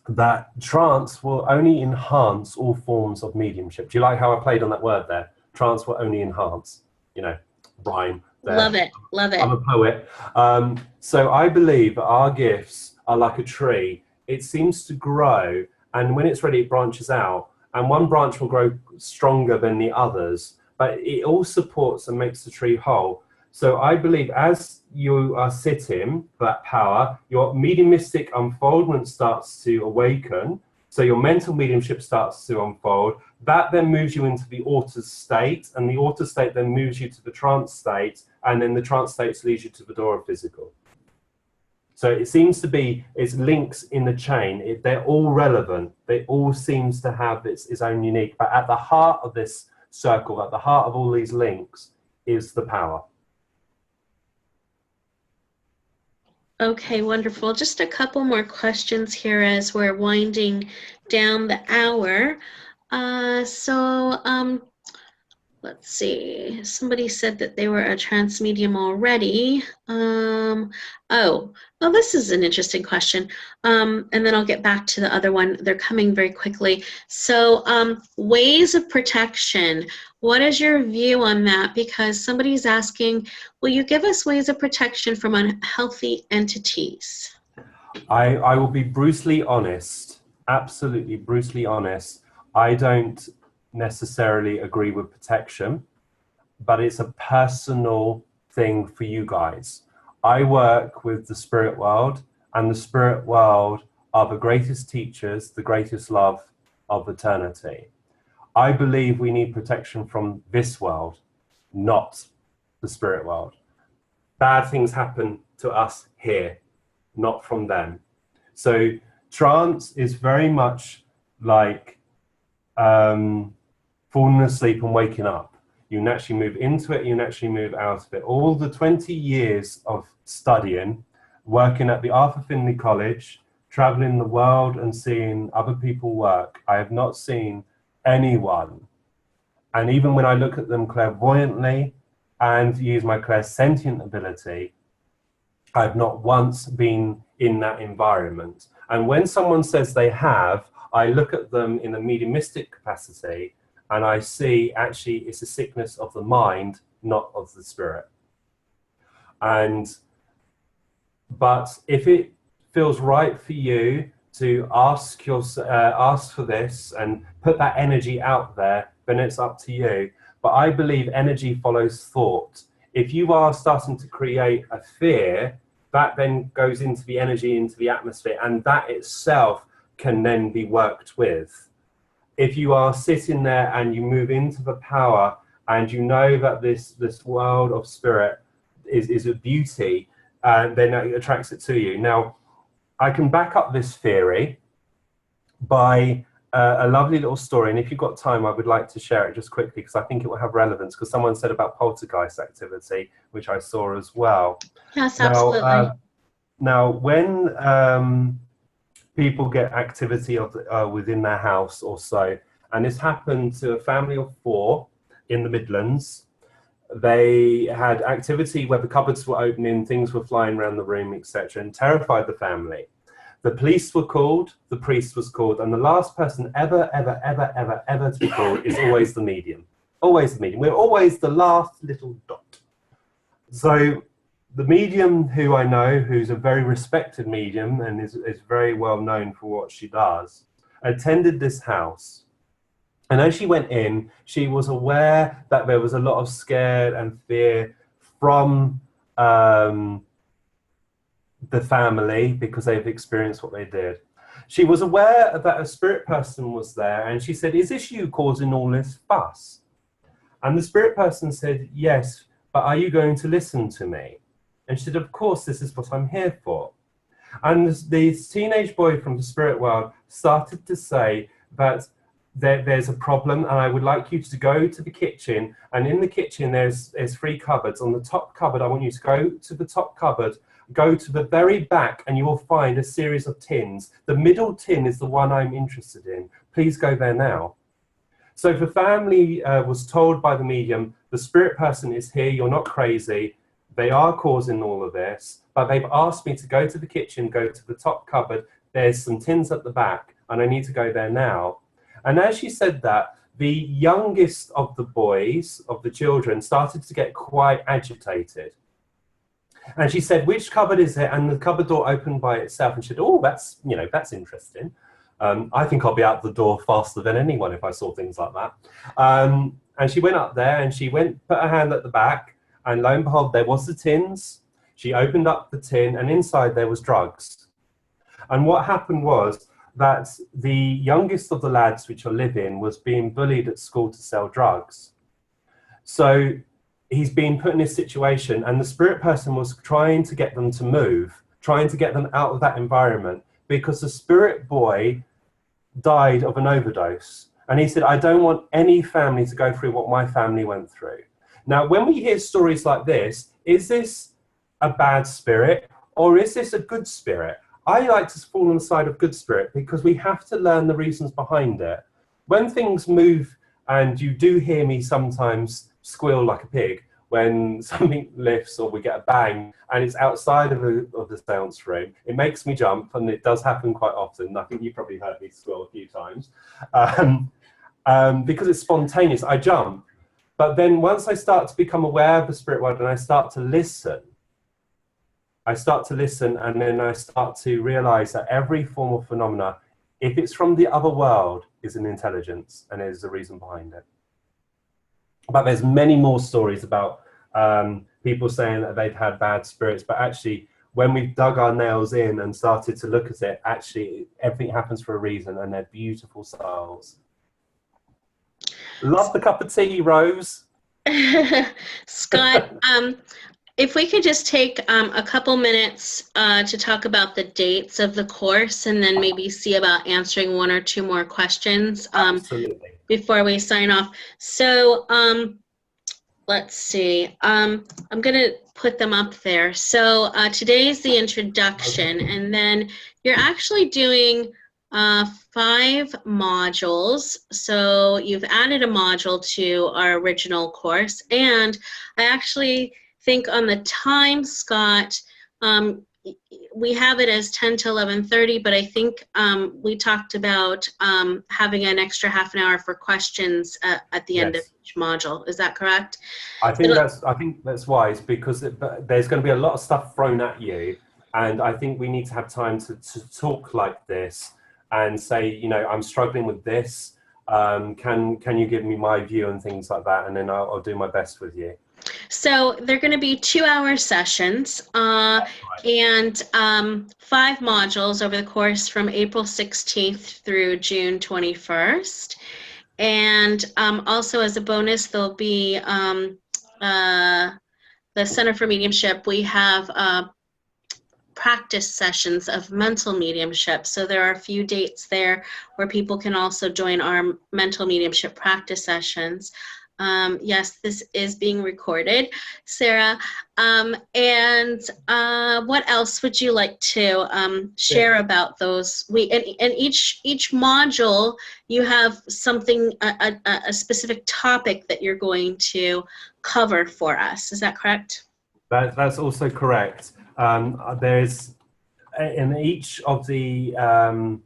that trance will only enhance all forms of mediumship. Do you like how I played on that word there? Trance will only enhance, you know, rhyme there. Love it, love it. I'm a poet. So I believe that our gifts are like a tree. It seems to grow, and when it's ready, it branches out. And one branch will grow stronger than the others, but it all supports and makes the tree whole. So I believe as you are sitting for that power, your mediumistic unfoldment starts to awaken. So your mental mediumship starts to unfold. That then moves you into the altered state, and the altered state then moves you to the trance state, and then the trance state leads you to the door of physical. So it seems to be, it's links in the chain. They're all relevant. They all seems to have its own unique. But at the heart of this circle, at the heart of all these links, is the power. Okay, wonderful. Just a couple more questions here as we're winding down the hour. Let's see. Somebody said that they were a trance medium already. Oh, this is an interesting question. And then I'll get back to the other one. They're coming very quickly. So ways of protection. What is your view on that? Because somebody's asking, will you give us ways of protection from unhealthy entities? I will be brutally honest, absolutely brutally honest. I don't necessarily agree with protection, but it's a personal thing for you guys. I work with the spirit world, and the spirit world are the greatest teachers, the greatest love of eternity. I believe we need protection from this world, not the spirit world. Bad things happen to us here, not from them. So trance is very much like falling asleep and waking up. You naturally move into it, you naturally move out of it. All the 20 years of studying, working at the Arthur Findlay College, traveling the world and seeing other people work, I have not seen anyone, and even when I look at them clairvoyantly and use my clairsentient ability, I've not once been in that environment. And when someone says they have, I look at them in a mediumistic capacity, and I see actually it's a sickness of the mind, not of the spirit. But if it feels right for you to ask for this and put that energy out there, then it's up to you. But I believe energy follows thought. If you are starting to create a fear, that then goes into the energy, into the atmosphere, and that itself can then be worked with. If you are sitting there and you move into the power and you know that this world of spirit is a beauty, then it attracts it to you. Now, I can back up this theory by a lovely little story, and if you've got time, I would like to share it just quickly because I think it will have relevance, because someone said about poltergeist activity, which I saw as well. Yes, absolutely. Now, when people get activity within their house or so, and this happened to a family of 4 in the Midlands, They had activity where the cupboards were opening, things were flying around the room, etc., and terrified the family. The police were called, the priest was called, and the last person ever to be called is always the medium. Always the medium. We're always the last little dot. So the medium who I know, who's a very respected medium and is very well known for what she does, attended this house. And as she went in, she was aware that there was a lot of scare and fear from the family because they've experienced what they did. She was aware that a spirit person was there, and she said, "Is this you causing all this fuss?" And the spirit person said, "Yes, but are you going to listen to me?" And she said, "Of course, this is what I'm here for." And this teenage boy from the spirit world started to say that there's a problem, and I would like you to go to the kitchen, and in the kitchen there's 3 cupboards. On the top cupboard, I want you to go to the top cupboard, go to the very back, and you will find a series of tins. The middle tin is the one I'm interested in. Please go there now. So the family was told by the medium, the spirit person is here, you're not crazy, they are causing all of this, but they've asked me to go to the kitchen, go to the top cupboard, there's some tins at the back, and I need to go there now. And as she said that, the youngest of the boys, of the children, started to get quite agitated. And she said, "Which cupboard is it?" And the cupboard door opened by itself, and she said, "Oh, that's interesting. I think I'll be out the door faster than anyone if I saw things like that." And she went up there, and she put her hand at the back, and lo and behold, there was the tins. She opened up the tin, and inside there was drugs. And what happened was that the youngest of the lads which are living was being bullied at school to sell drugs. So he's been put in this situation, and the spirit person was trying to get them to move, trying to get them out of that environment, because the spirit boy died of an overdose. And he said, "I don't want any family to go through what my family went through." Now, when we hear stories like this, is this a bad spirit or is this a good spirit? I like to fall on the side of good spirit because we have to learn the reasons behind it. When things move, and you do hear me sometimes squeal like a pig when something lifts or we get a bang and it's outside of the seance room, it makes me jump, and it does happen quite often. I think you probably heard me squeal a few times. Because it's spontaneous, I jump. But then once I start to become aware of the spirit world and I start to listen, and then I start to realize that every form of phenomena, if it's from the other world, is an intelligence, and there's a reason behind it. But there's many more stories about people saying that they've had bad spirits, but actually, when we've dug our nails in and started to look at it, actually, everything happens for a reason, and they're beautiful souls. Love the cup of tea, Rose. Scott, if we could just take a couple minutes to talk about the dates of the course, and then maybe see about answering 1 or 2 more questions before we sign off. So let's see. I'm going to put them up there. So today is the introduction, and then you're actually doing 5 modules. So you've added a module to our original course, and I actually think on the time, Scott, we have it as 10 to 11:30, but I think we talked about having an extra half an hour for questions at the end of each module. Is that correct? I think that's wise, because there's going to be a lot of stuff thrown at you, and I think we need to have time to talk like this and say, you know, I'm struggling with this. Can you give me my view and things like that, and then I'll do my best with you. So they're going to be 2-hour sessions and 5 modules over the course from April 16th through June 21st. And also as a bonus, there'll be the Center for Mediumship. We have practice sessions of mental mediumship. So there are a few dates there where people can also join our mental mediumship practice sessions. Yes, this is being recorded, Sarah. And what else would you like to share about those? And each module, you have something, a specific topic that you're going to cover for us. Is that correct? That's also correct. There's in each of the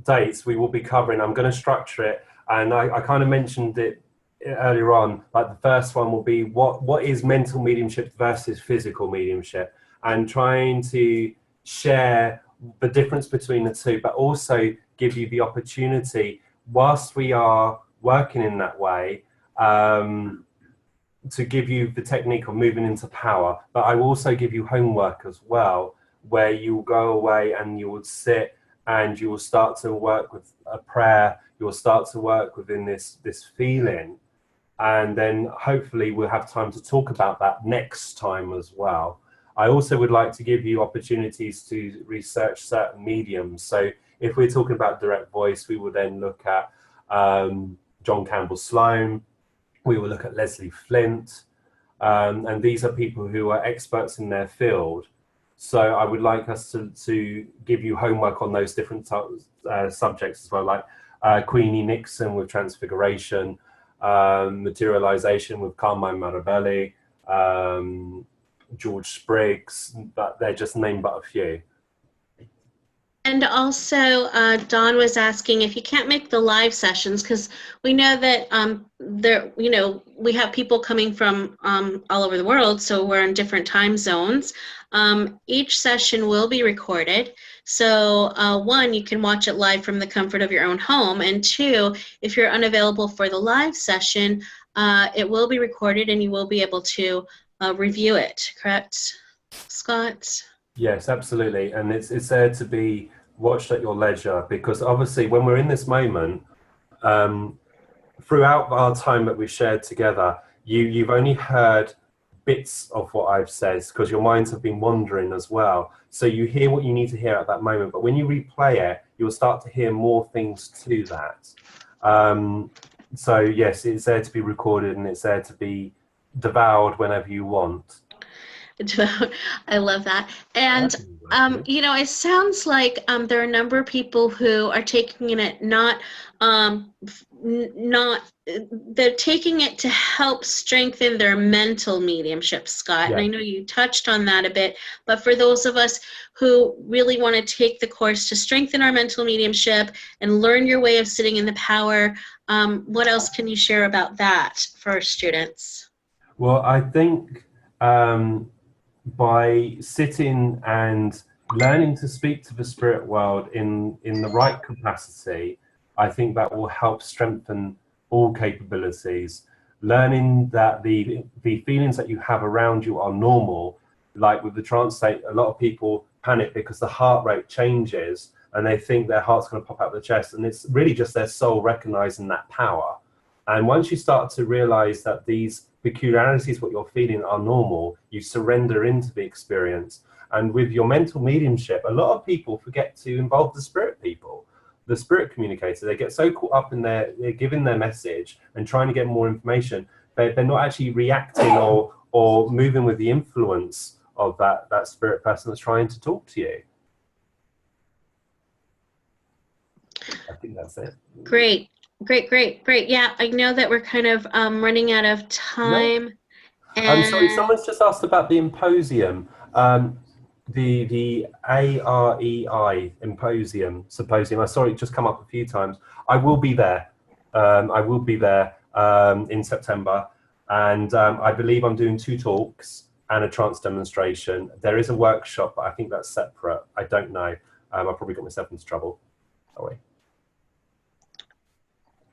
dates we will be covering. I'm going to structure it, and I kind of mentioned it earlier on. Like the first one will be what is mental mediumship versus physical mediumship, and trying to share the difference between the two, but also give you the opportunity, whilst we are working in that way, to give you the technique of moving into power. But I will also give you homework as well, where you will go away and you will sit and you will start to work with a prayer. You will start to work within this feeling, and then hopefully we'll have time to talk about that next time as well. I also would like to give you opportunities to research certain mediums. So if we're talking about direct voice, we will then look at John Campbell Sloan. We will look at Leslie Flint, and these are people who are experts in their field. So I would like us to give you homework on those different subjects as well, like Queenie Nixon with Transfiguration, Materialization with Carmine Marabelli, George Spriggs, but they're just named but a few. And also, Dawn was asking if you can't make the live sessions, because we know that we have people coming from all over the world, so we're in different time zones. Each session will be recorded. So one, you can watch it live from the comfort of your own home, and two, if you're unavailable for the live session, it will be recorded and you will be able to review it. Correct, Scott? Yes, absolutely. And it's there to be watched at your leisure, because obviously when we're in this moment, throughout our time that we've shared together, you've only heard bits of what I've said, because your minds have been wandering as well. So you hear what you need to hear at that moment, but when you replay it, you'll start to hear more things to that. So yes, it's there to be recorded and it's there to be devoured whenever you want. I love that. And it sounds like there are a number of people who are taking it they're taking it to help strengthen their mental mediumship, Scott. Yeah. And I know you touched on that a bit, but for those of us who really want to take the course to strengthen our mental mediumship and learn your way of sitting in the power, what else can you share about that for our students? Well, I think by sitting and learning to speak to the spirit world in the right capacity, I think that will help strengthen all capabilities. Learning that the feelings that you have around you are normal. Like with the trance state, a lot of people panic because the heart rate changes and they think their heart's going to pop out of the chest, and it's really just their soul recognizing that power. And once you start to realize that these peculiarities, what you're feeling, are normal, you surrender into the experience. And with your mental mediumship, a lot of people forget to involve the spirit people, the spirit communicator. They get so caught up in they're giving their message and trying to get more information, they're not actually reacting or moving with the influence of that spirit person that's trying to talk to you. I think that's it. Great. Yeah, I know that we're kind of running out of time. No. I'm sorry, someone's just asked about the Imposium. The AREI Symposium. I saw it just come up a few times. I will be there. In September, and I believe I'm doing 2 talks and a trance demonstration. There is a workshop, but I think that's separate. I don't know. I probably got myself into trouble. Sorry.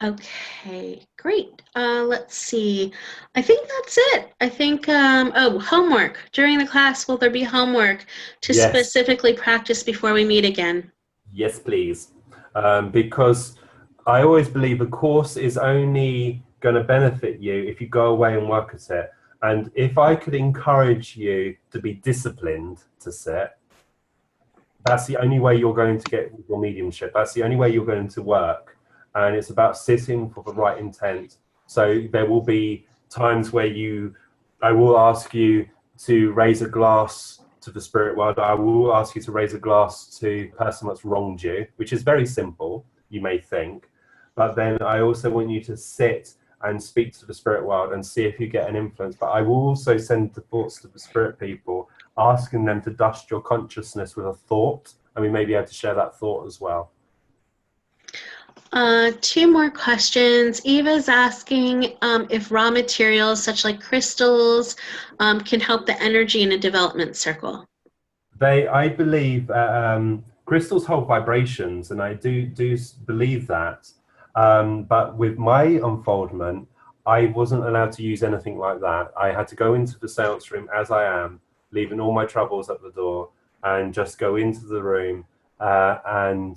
Okay, great. Let's see. I think that's it. I think, homework. During the class, will there be homework to specifically practice before we meet again? Yes, please. Because I always believe the course is only going to benefit you if you go away and work at it. And if I could encourage you to be disciplined to sit, that's the only way you're going to get your mediumship. That's the only way you're going to work. And it's about sitting for the right intent So there will be times where I will ask you to raise a glass to the spirit world. I will ask you to raise a glass to the person that's wronged you, which is very simple, you may think. But then I also want you to sit and speak to the spirit world and see if you get an influence. But I will also send the thoughts to the spirit people, asking them to dust your consciousness with a thought, and we may be able to share that thought as well. 2 more questions. Eva's asking if raw materials such like crystals can help the energy in a development circle. I believe crystals hold vibrations, and I do believe that. But with my unfoldment, I wasn't allowed to use anything like that. I had to go into the seance room as I am, leaving all my troubles at the door, and just go into the room, and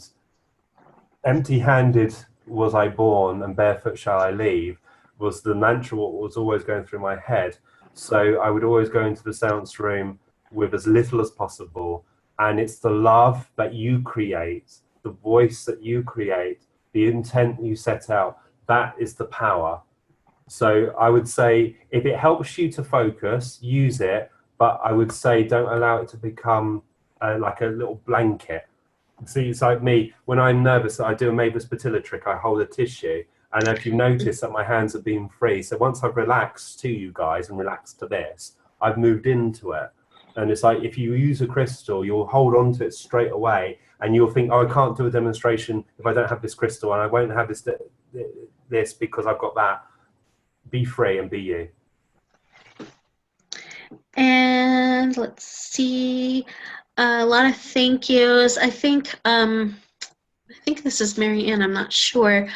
empty-handed was I born and barefoot shall I leave was the mantra what was always going through my head. So I would always go into the seance room with as little as possible, and it's the love that you create, the voice that you create, the intent you set out, that is the power. So I would say if it helps you to focus, use it, but I would say don't allow it to become like a little blanket. See, it's like me, when I'm nervous, I do a Mavis Patilla trick, I hold a tissue, and if you notice that my hands have been free, so once I've relaxed to you guys and relaxed to this, I've moved into it. And it's like, if you use a crystal, you'll hold on to it straight away, and you'll think, oh, I can't do a demonstration if I don't have this crystal, and I won't have this because I've got that. Be free and be you. And let's see, a lot of thank yous. I think this is Mary Ann, I'm not sure.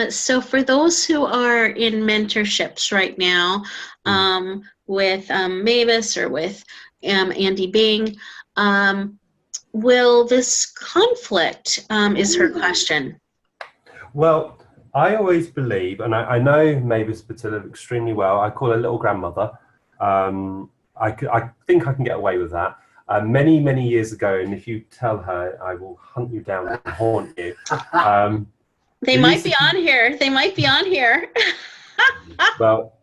So for those who are in mentorships right now, with Mavis or with Andy Bing, will this conflict, is her question. Well, I always believe, and I know Mavis Patilla extremely well, I call her little grandmother. I think I can get away with that. Many, many years ago, and if you tell her, I will hunt you down and haunt you. They might be on here. They might be on here. Well,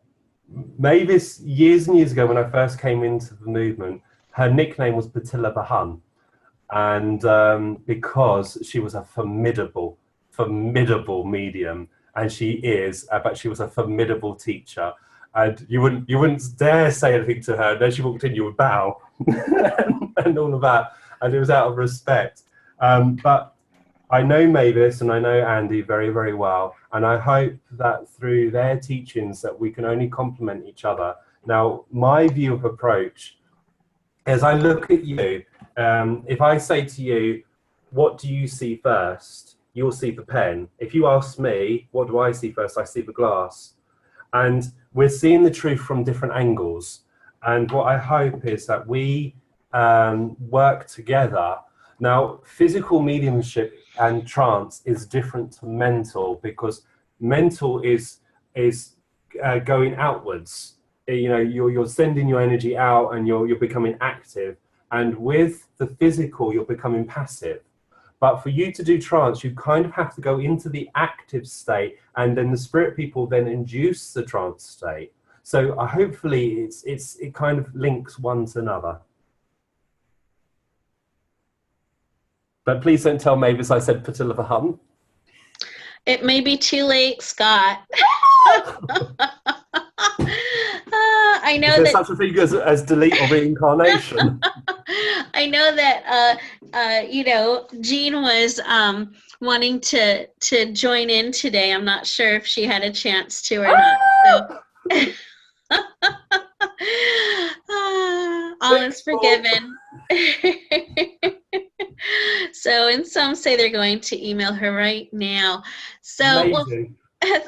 Mavis, years and years ago, when I first came into the movement, her nickname was Patilla the Hun. And because she was a formidable medium, and she is, but she was a formidable teacher. And you wouldn't dare say anything to her. Then she walked in, you would bow, and all of that. And it was out of respect. But I know Mavis and I know Andy very, very well. And I hope that through their teachings that we can only complement each other. Now, my view of approach, as I look at you, if I say to you, what do you see first? You'll see the pen. If you ask me, what do I see first? I see the glass. And we're seeing the truth from different angles. And what I hope is that we work together. Now, physical mediumship and trance is different to mental, because mental is going outwards. You know, you're sending your energy out and you're becoming active. And with the physical, you're becoming passive. But for you to do trance, you kind of have to go into the active state, and then the spirit people then induce the trance state. So hopefully it kind of links one to another. But please don't tell Mavis I said Patilla the Hun. It may be too late, Scott. I know There's that such a thing as delete or reincarnation. I know that you know, Jean was wanting to join in today. I'm not sure if she had a chance to or not. So. All is forgiven. So, and some say they're going to email her right now. So, well,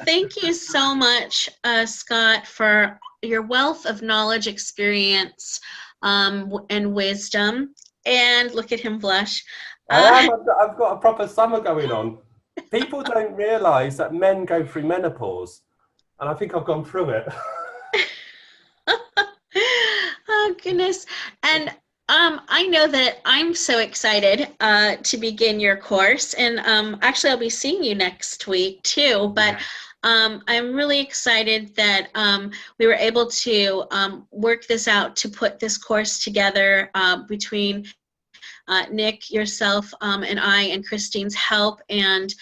thank you so much, Scott, for your wealth of knowledge, experience, and wisdom. And look at him blush. I've got a proper summer going on. People don't realize that men go through menopause, and I think I've gone through it. Oh, goodness. And I know that I'm so excited to begin your course. And actually, I'll be seeing you next week, too. But I'm really excited that we were able to work this out to put this course together between Nick, yourself, and I, and Christine's help. And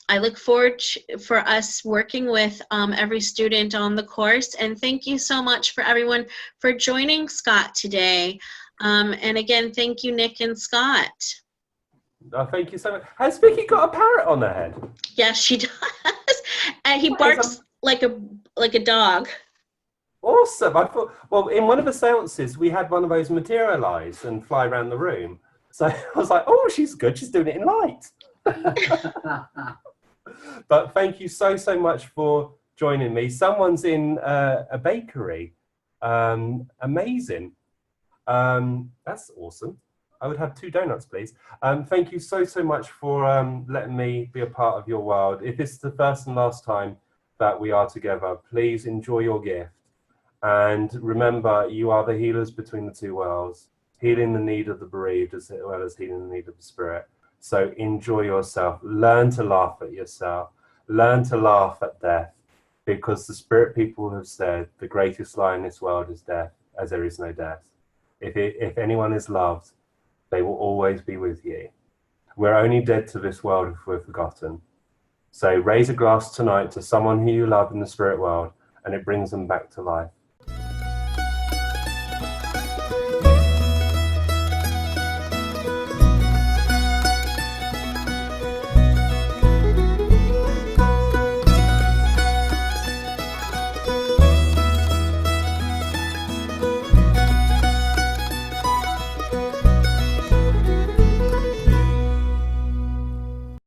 I look forward for us working with every student on the course. And thank you so much for everyone for joining Scott today. And again, thank you, Nick and Scott. Oh, thank you so much. Has Vicky got a parrot on her head? Yes, she does. And he barks like a dog. Awesome. I thought, well, in one of the seances, we had one of those materialize and fly around the room. So I was like, oh, she's good. She's doing it in light. But thank you so much for joining me. Someone's in a bakery. Amazing. That's awesome. I would have 2 donuts, please. Thank you so much for letting me be a part of your world. If it's the first and last time that we are together, please enjoy your gift. And remember, you are the healers between the 2 worlds, healing the need of the bereaved as well as healing the need of the spirit. So enjoy yourself. Learn to laugh at yourself. Learn to laugh at death, because the spirit people have said the greatest lie in this world is death, as there is no death. If anyone is loved, they will always be with you. We're only dead to this world if we're forgotten. So raise a glass tonight to someone who you love in the spirit world, and it brings them back to life.